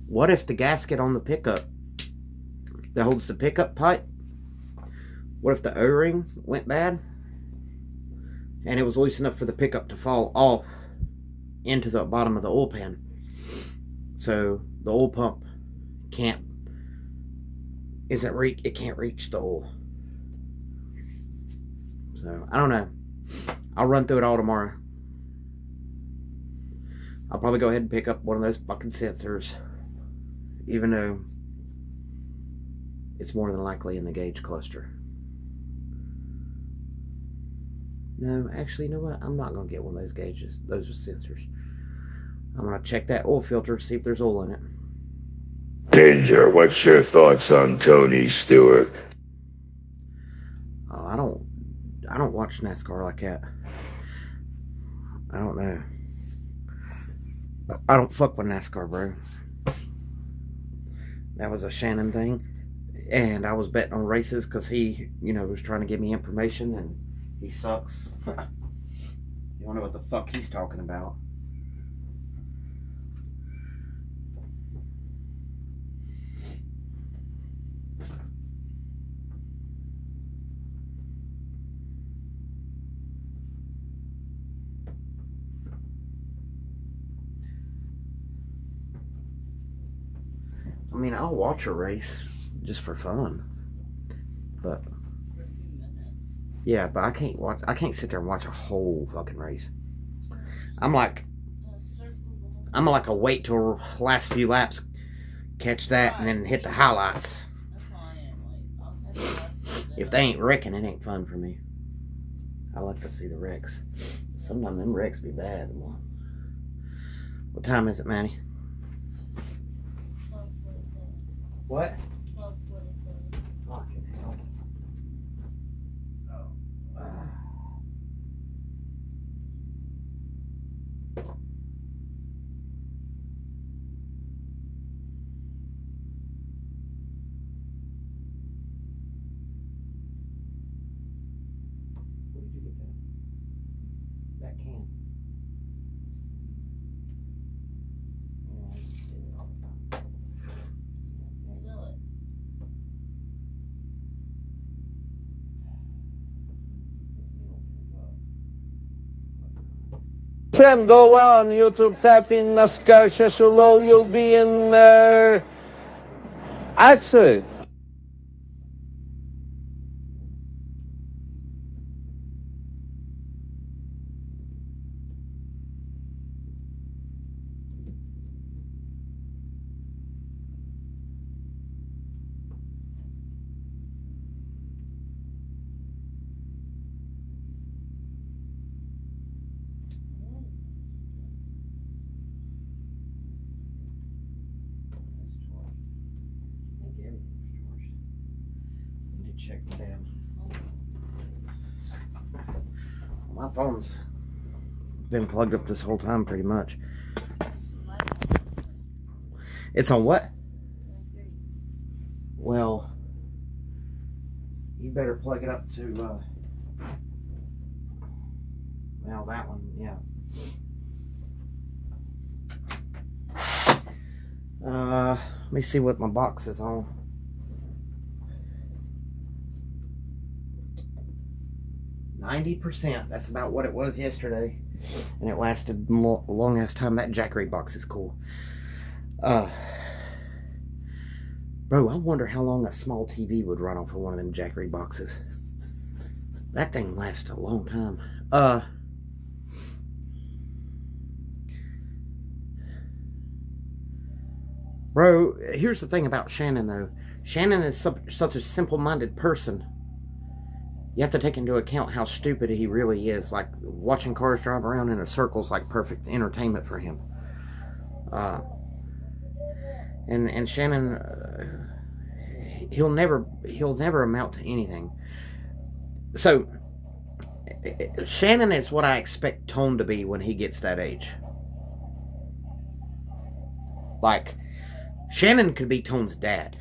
A: What if the gasket on the pickup that holds the pickup pipe, what if the O-ring went bad and it was loose enough for the pickup to fall off into the bottom of the oil pan, so the oil pump can't reach the oil. So I don't know. I'll run through it all tomorrow. I'll probably go ahead and pick up one of those fucking sensors, even though it's more than likely in the gauge cluster. No, actually, you know what? I'm not going to get one of those gauges, those sensors. I'm going to check that oil filter to see if there's oil in it.
G: Danger, what's your thoughts on Tony Stewart?
A: Oh, I don't watch NASCAR like that. I don't know. I don't fuck with NASCAR, bro. That was a Shannon thing, and I was betting on races because he, was trying to give me information, and he sucks. You don't know what the fuck he's talking about. I mean, I'll watch a race just for fun, but yeah, but I can't sit there and watch a whole fucking race. I'm like a wait till last few laps, catch that, and then hit the highlights. If they ain't wrecking, it ain't fun for me. I like to see the wrecks. Sometimes them wrecks be bad. What time is it, Manny? What? Fucking hell. Where did you get that? That can.
I: Friend, go on YouTube, type in NASCAR Shashulo, you'll be in Actually,
A: Check the damn. My phone's been plugged up this whole time, pretty much. It's on what? Well, you better plug it up to, well, that one, yeah. Let me see what my box is on. %. That's about what it was yesterday, and it lasted a long ass time. That Jackery box is cool. Bro, I wonder how long a small TV would run off of one of them Jackery boxes. That thing lasts a long time. Bro, here's the thing about Shannon though. Shannon is such a simple-minded person. You have to take into account how stupid he really is. Like, watching cars drive around in a circle is like perfect entertainment for him. And Shannon, he'll never amount to anything. So, Shannon is what I expect Tone to be when he gets that age. Like, Shannon could be Tone's dad.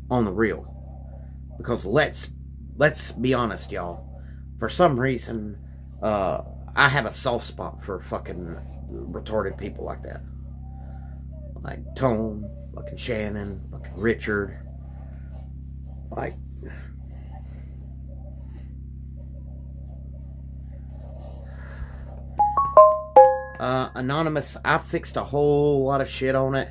A: On the real. Because let's be honest, y'all. For some reason, I have a soft spot for fucking retarded people like that. Like Tone, fucking Shannon, fucking Richard. Like, Anonymous, I fixed a whole lot of shit on it,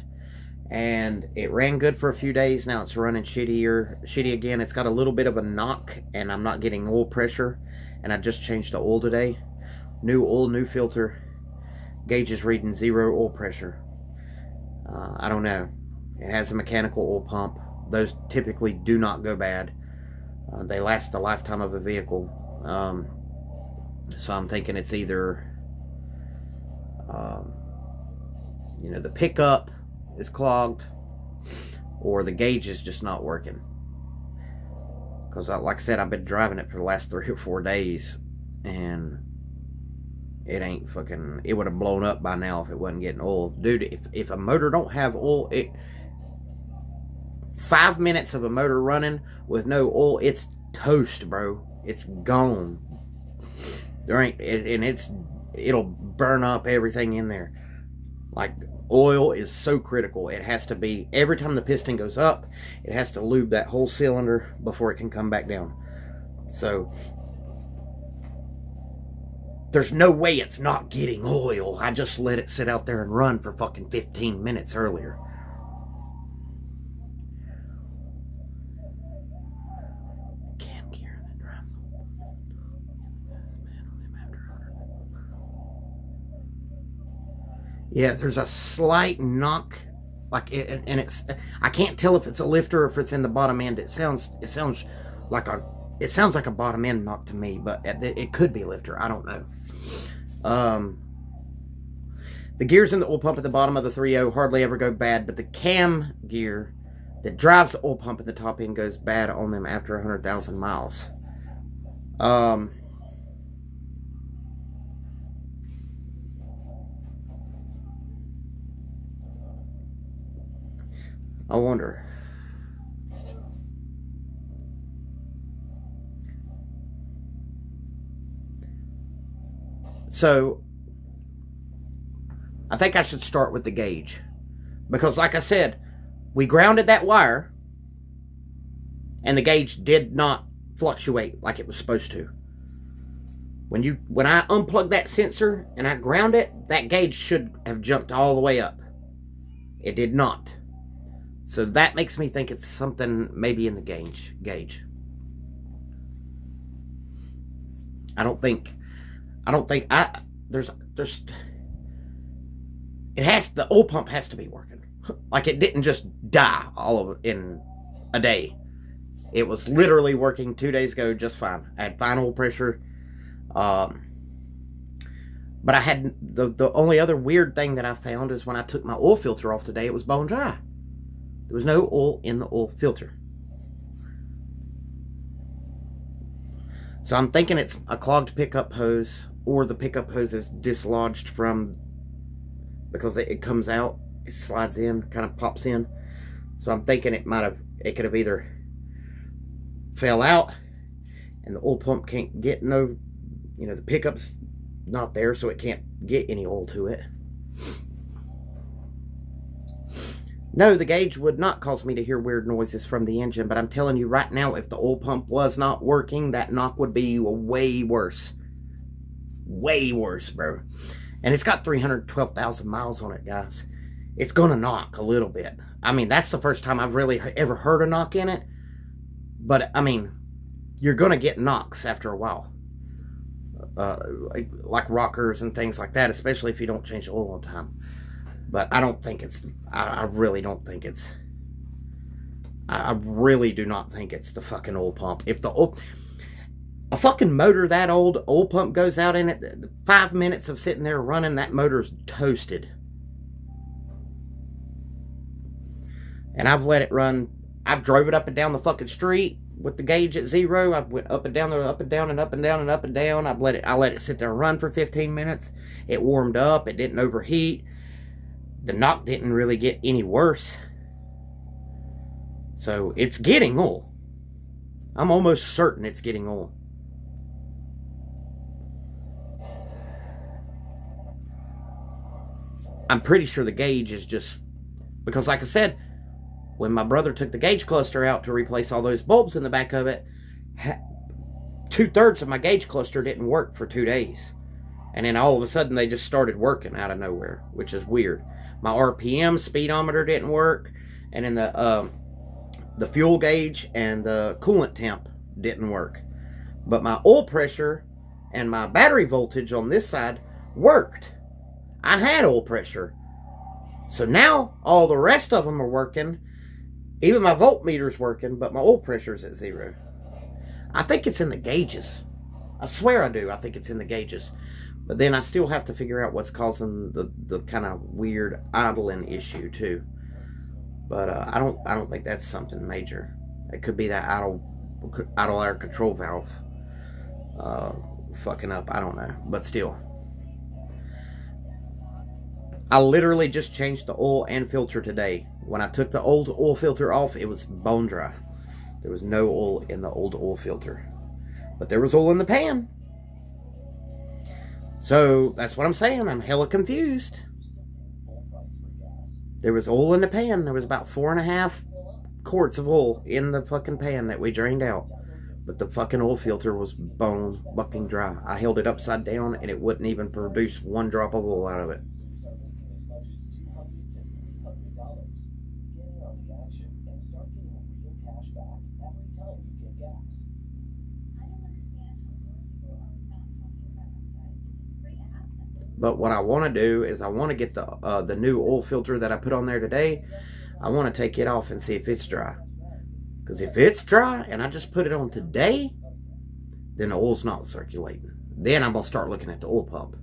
A: and it ran good for a few days. Now it's running shitty again. It's got a little bit of a knock, and I'm not getting oil pressure, and I just changed the oil today. New oil, new filter. Gauge is reading 0 oil pressure. I don't know. It has a mechanical oil pump. Those typically do not go bad. They last the lifetime of a vehicle. So I'm thinking it's either the pickup is clogged, or the gauge is just not working. Because, like I said, I've been driving it for the last 3 or 4 days, and it ain't fucking. It would have blown up by now if it wasn't getting oil, dude. If a motor don't have oil, 5 minutes of a motor running with no oil, it's toast, bro. It's gone. There ain't, and it'll burn up everything in there. Like, oil is so critical. It has to be, every time the piston goes up, it has to lube that whole cylinder before it can come back down. So, there's no way it's not getting oil. I just let it sit out there and run for fucking 15 minutes earlier. Cam gear that drives. Yeah, there's a slight knock, like, and it's, I can't tell if it's a lifter or if it's in the bottom end. It sounds like a bottom end knock to me, but it could be a lifter. I don't know. The gears in the oil pump at the bottom of the 3.0 hardly ever go bad, but the cam gear that drives the oil pump at the top end goes bad on them after 100,000 miles. I wonder. So, I think I should start with the gauge. Because, like I said, we grounded that wire, and the gauge did not fluctuate like it was supposed to. When I unplugged that sensor and I ground it, that gauge should have jumped all the way up. It did not. So that makes me think it's something maybe in the gauge. I don't think the oil pump has to be working. Like, it didn't just die all of it in a day. It was literally working 2 days ago just fine. I had fine oil pressure. But I had, the only other weird thing that I found is when I took my oil filter off today, it was bone dry. There was no oil in the oil filter. So I'm thinking it's a clogged pickup hose, or the pickup hose is dislodged from, because it comes out, it slides in, kind of pops in. So I'm thinking it could have either fell out and the oil pump can't get the pickup's not there, so it can't get any oil to it. No, the gauge would not cause me to hear weird noises from the engine, but I'm telling you right now, if the oil pump was not working, that knock would be way worse. Way worse, bro. And it's got 312,000 miles on it, guys. It's gonna knock a little bit. I mean, that's the first time I've really ever heard a knock in it. But, I mean, you're gonna get knocks after a while. Like rockers and things like that, especially if you don't change the oil on time. But I don't think I really don't think it's I really do not think it's the fucking oil pump. If a fucking motor that old, oil pump goes out in it, 5 minutes of sitting there running, that motor's toasted. And I've let it run. I've drove it up and down the fucking street with the gauge at 0. I went up and down, up and down, and up and down, and up and down. I let it sit there and run for 15 minutes. It warmed up. It didn't overheat. The knock didn't really get any worse. So it's getting oil. I'm almost certain it's getting oil. I'm pretty sure the gauge is just, because like I said, when my brother took the gauge cluster out to replace all those bulbs in the back of it, 2/3 of my gauge cluster didn't work for 2 days. And then all of a sudden they just started working out of nowhere, which is weird. My RPM speedometer didn't work, and then the fuel gauge and the coolant temp didn't work. But my oil pressure and my battery voltage on this side worked. I had oil pressure. So now all the rest of them are working. Even my voltmeter's working, but my oil pressure's at 0. I think it's in the gauges. I swear I do. I think it's in the gauges. But then I still have to figure out what's causing the kind of weird idling issue too. But I don't think that's something major. It could be that idle air control valve fucking up. I don't know. But still. I literally just changed the oil and filter today. When I took the old oil filter off, it was bone dry. There was no oil in the old oil filter. But there was oil in the pan. So, that's what I'm saying. I'm hella confused. There was oil in the pan. There was about 4.5 quarts of oil in the fucking pan that we drained out. But the fucking oil filter was bone fucking dry. I held it upside down and it wouldn't even produce 1 drop of oil out of it. But what I want to do is I want to get the new oil filter that I put on there today. I want to take it off and see if it's dry. Because if it's dry and I just put it on today, then the oil's not circulating. Then I'm going to start looking at the oil pump.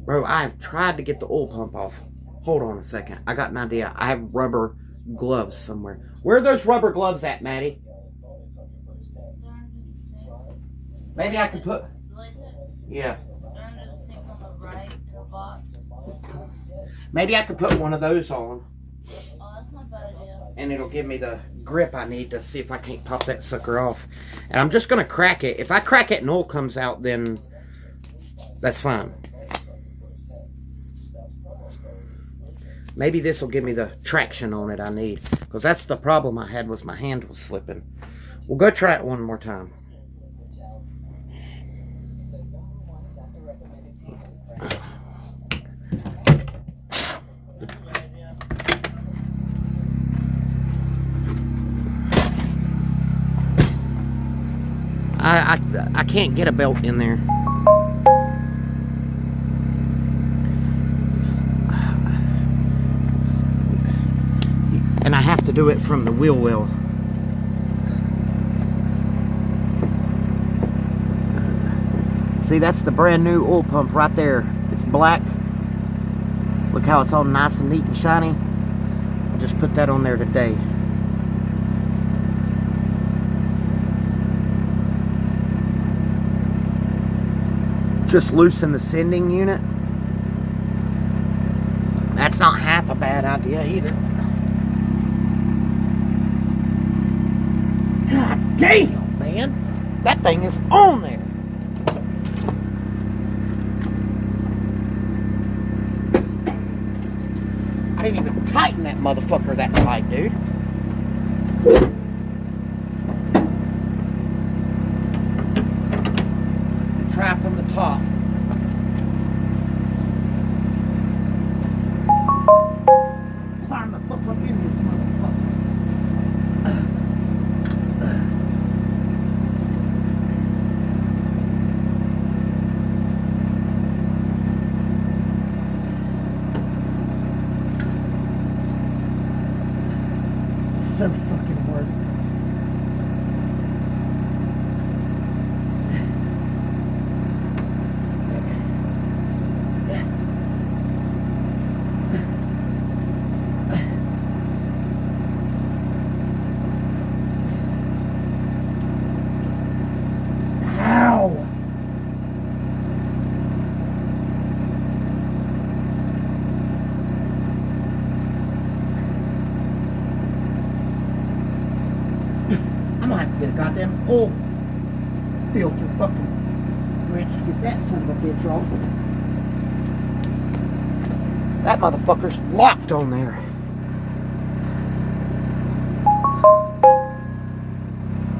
A: Bro, I have tried to get the oil pump off. Hold on a second. I got an idea. I have rubber gloves somewhere. Where are those rubber gloves at, Maddie? Maybe I could put... Yeah. Maybe I could put one of those on. And it'll give me the grip I need to see if I can't pop that sucker off. And I'm just going to crack it. If I crack it and oil comes out, then that's fine. Maybe this will give me the traction on it I need. Because that's the problem I had, was my hand was slipping. We'll go try it one more time. I can't get a belt in there. And I have to do it from the wheel well. See, that's the brand new oil pump right there. It's black. Look how it's all nice and neat and shiny. I just put that on there today. Just loosen the sending unit. That's not half a bad idea either. God damn, man. That thing is on there. I didn't even tighten that motherfucker that tight, dude. Try from the top. Climb the fuck up in this motherfucker.
E: goddamn oil filter fucking wrench to get that son of a bitch off.
A: That motherfucker's locked on there.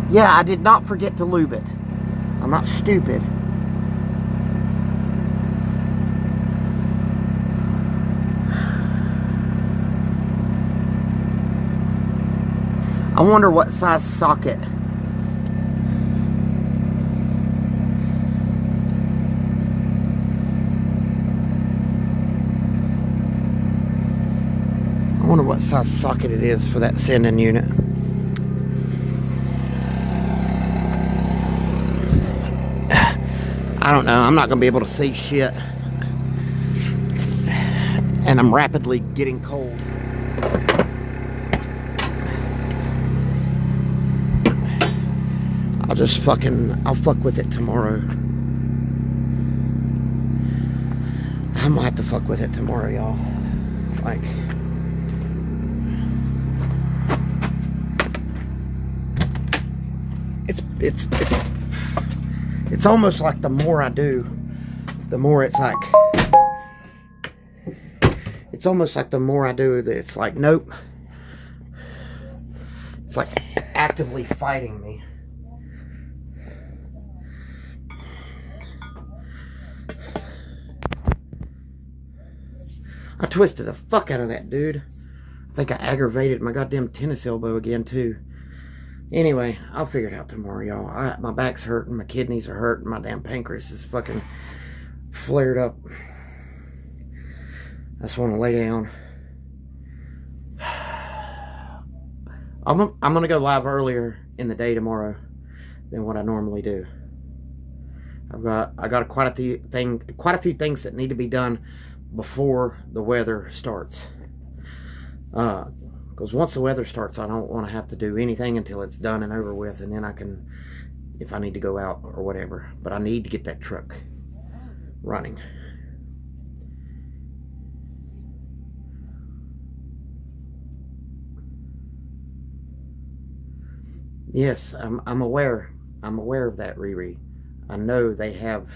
A: Yeah, I did not forget to lube it. I'm not stupid. I wonder what size socket. I wonder what size socket it is for that sending unit. I don't know. I'm not going to be able to see shit. And I'm rapidly getting cold. I'll fuck with it tomorrow. I might have to fuck with it tomorrow, y'all. Like, it's almost like the more I do, the more it's like, it's almost like the more I do, it's like, nope. It's like actively fighting me. I twisted the fuck out of that, dude. I think I aggravated my goddamn tennis elbow again, too. Anyway, I'll figure it out tomorrow, y'all. My back's hurting, my kidneys are hurting, my damn pancreas is fucking flared up. I just want to lay down. I'm gonna go live earlier in the day tomorrow than what I normally do. I got quite a few things that need to be done before the weather starts. Because once the weather starts, I don't want to have to do anything until it's done and over with, and then I can, if I need to go out or whatever. But I need to get that truck running. Yes, I'm aware. I'm aware of that, Riri. I know they have.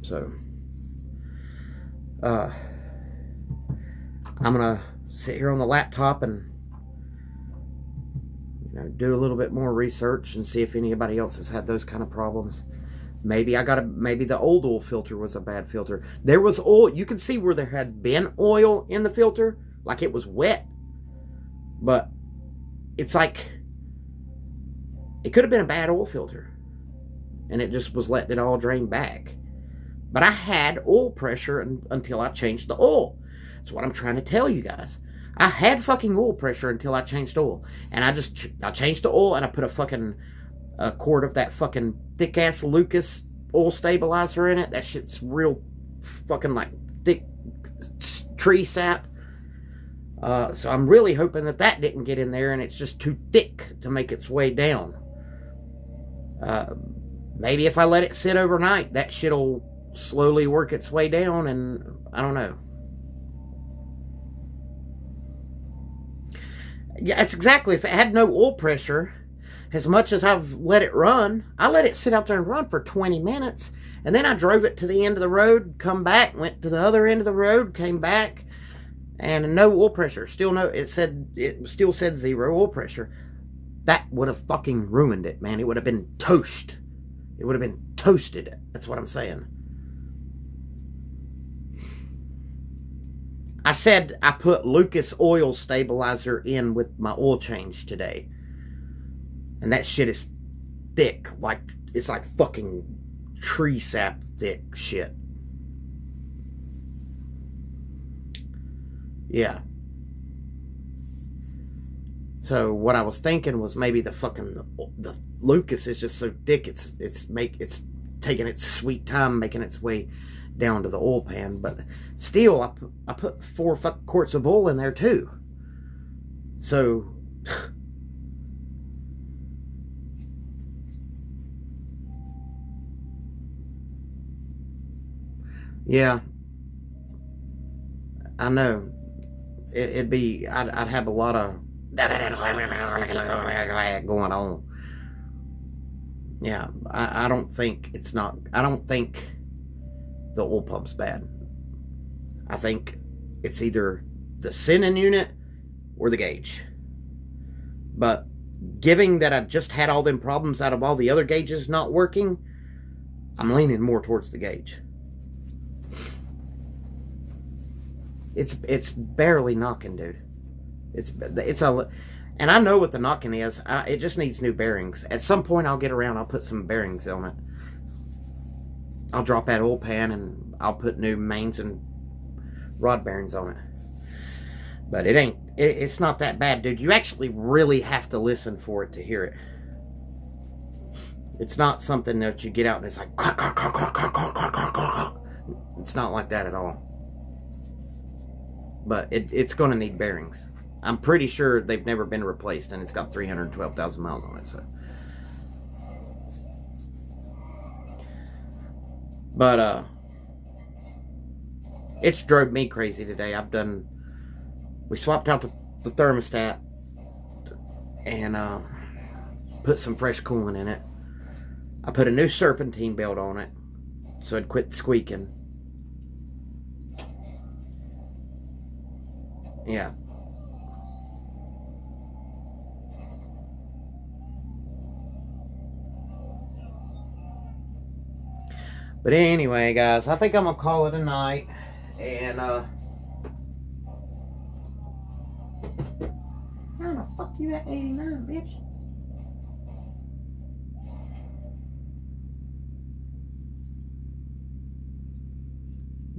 A: So, I'm gonna sit here on the laptop and, do a little bit more research and see if anybody else has had those kind of problems. Maybe maybe the old oil filter was a bad filter. There was oil. You can see where there had been oil in the filter, like it was wet. But it's like it could have been a bad oil filter, and it just was letting it all drain back. But I had oil pressure until I changed the oil. That's what I'm trying to tell you guys. I had fucking oil pressure until I changed oil. And I changed the oil and I put a quart of that fucking thick ass Lucas oil stabilizer in it. That shit's real fucking like thick tree sap. So I'm really hoping that didn't get in there and it's just too thick to make its way down. Maybe if I let it sit overnight, that shit'll slowly work its way down, and I don't know. Yeah, it's exactly, if it had no oil pressure, as much as I've let it run, I let it sit out there and run for 20 minutes, and then I drove it to the end of the road, come back, went to the other end of the road, came back, and no oil pressure. Still no, it still said 0 oil pressure. That would have fucking ruined it, man. It would have been toast. It would have been toasted. That's what I'm saying. I said I put Lucas oil stabilizer in with my oil change today. And that shit is thick. Like, it's like fucking tree sap thick shit. Yeah. So what I was thinking was maybe the Lucas is just so thick it's taking its sweet time making its way down to the oil pan, but still I put 4 quarts of oil in there too. So yeah, I know. I'd have a lot of going on. Yeah, I don't think the oil pump's bad. I think it's either the sending unit or the gauge. But given that I just had all them problems out of all the other gauges not working, I'm leaning more towards the gauge. It's barely knocking, dude. And I know what the knocking is. It just needs new bearings. At some point, I'll get around. I'll put some bearings on it. I'll drop that oil pan and I'll put new mains and rod bearings on it. But it's not that bad, dude. You actually really have to listen for it to hear it. It's not something that you get out and it's like, it's not like that at all. But it's going to need bearings. I'm pretty sure they've never been replaced, and it's got 312,000 miles on it. So, but it's drove me crazy today. We swapped out the thermostat and put some fresh coolant in it. I put a new serpentine belt on it so it'd quit squeaking. Yeah. But anyway, guys, I think I'm gonna call it a night. And how the fuck you at 89, bitch?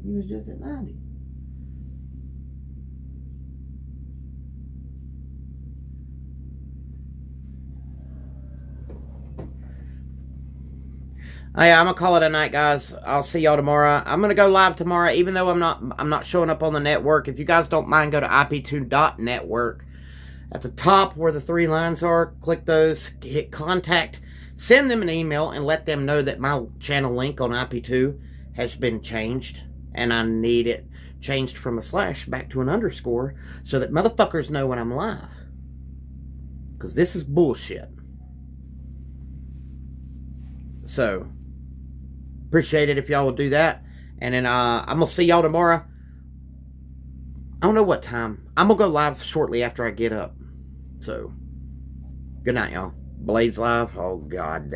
A: You was just at 90. Yeah, I'm gonna call it a night, guys. I'll see y'all tomorrow. I'm gonna go live tomorrow, even though I'm not showing up on the network. If you guys don't mind, go to ip2.network. At the top where the 3 lines are, click those, hit contact, send them an email, and let them know that my channel link on IP2 has been changed, and I need it changed from a slash back to an underscore so that motherfuckers know when I'm live. Because this is bullshit. So, appreciate it if y'all will do that. And then I'm going to see y'all tomorrow. I don't know what time. I'm going to go live shortly after I get up. So, good night, y'all. Blades live. Oh, God.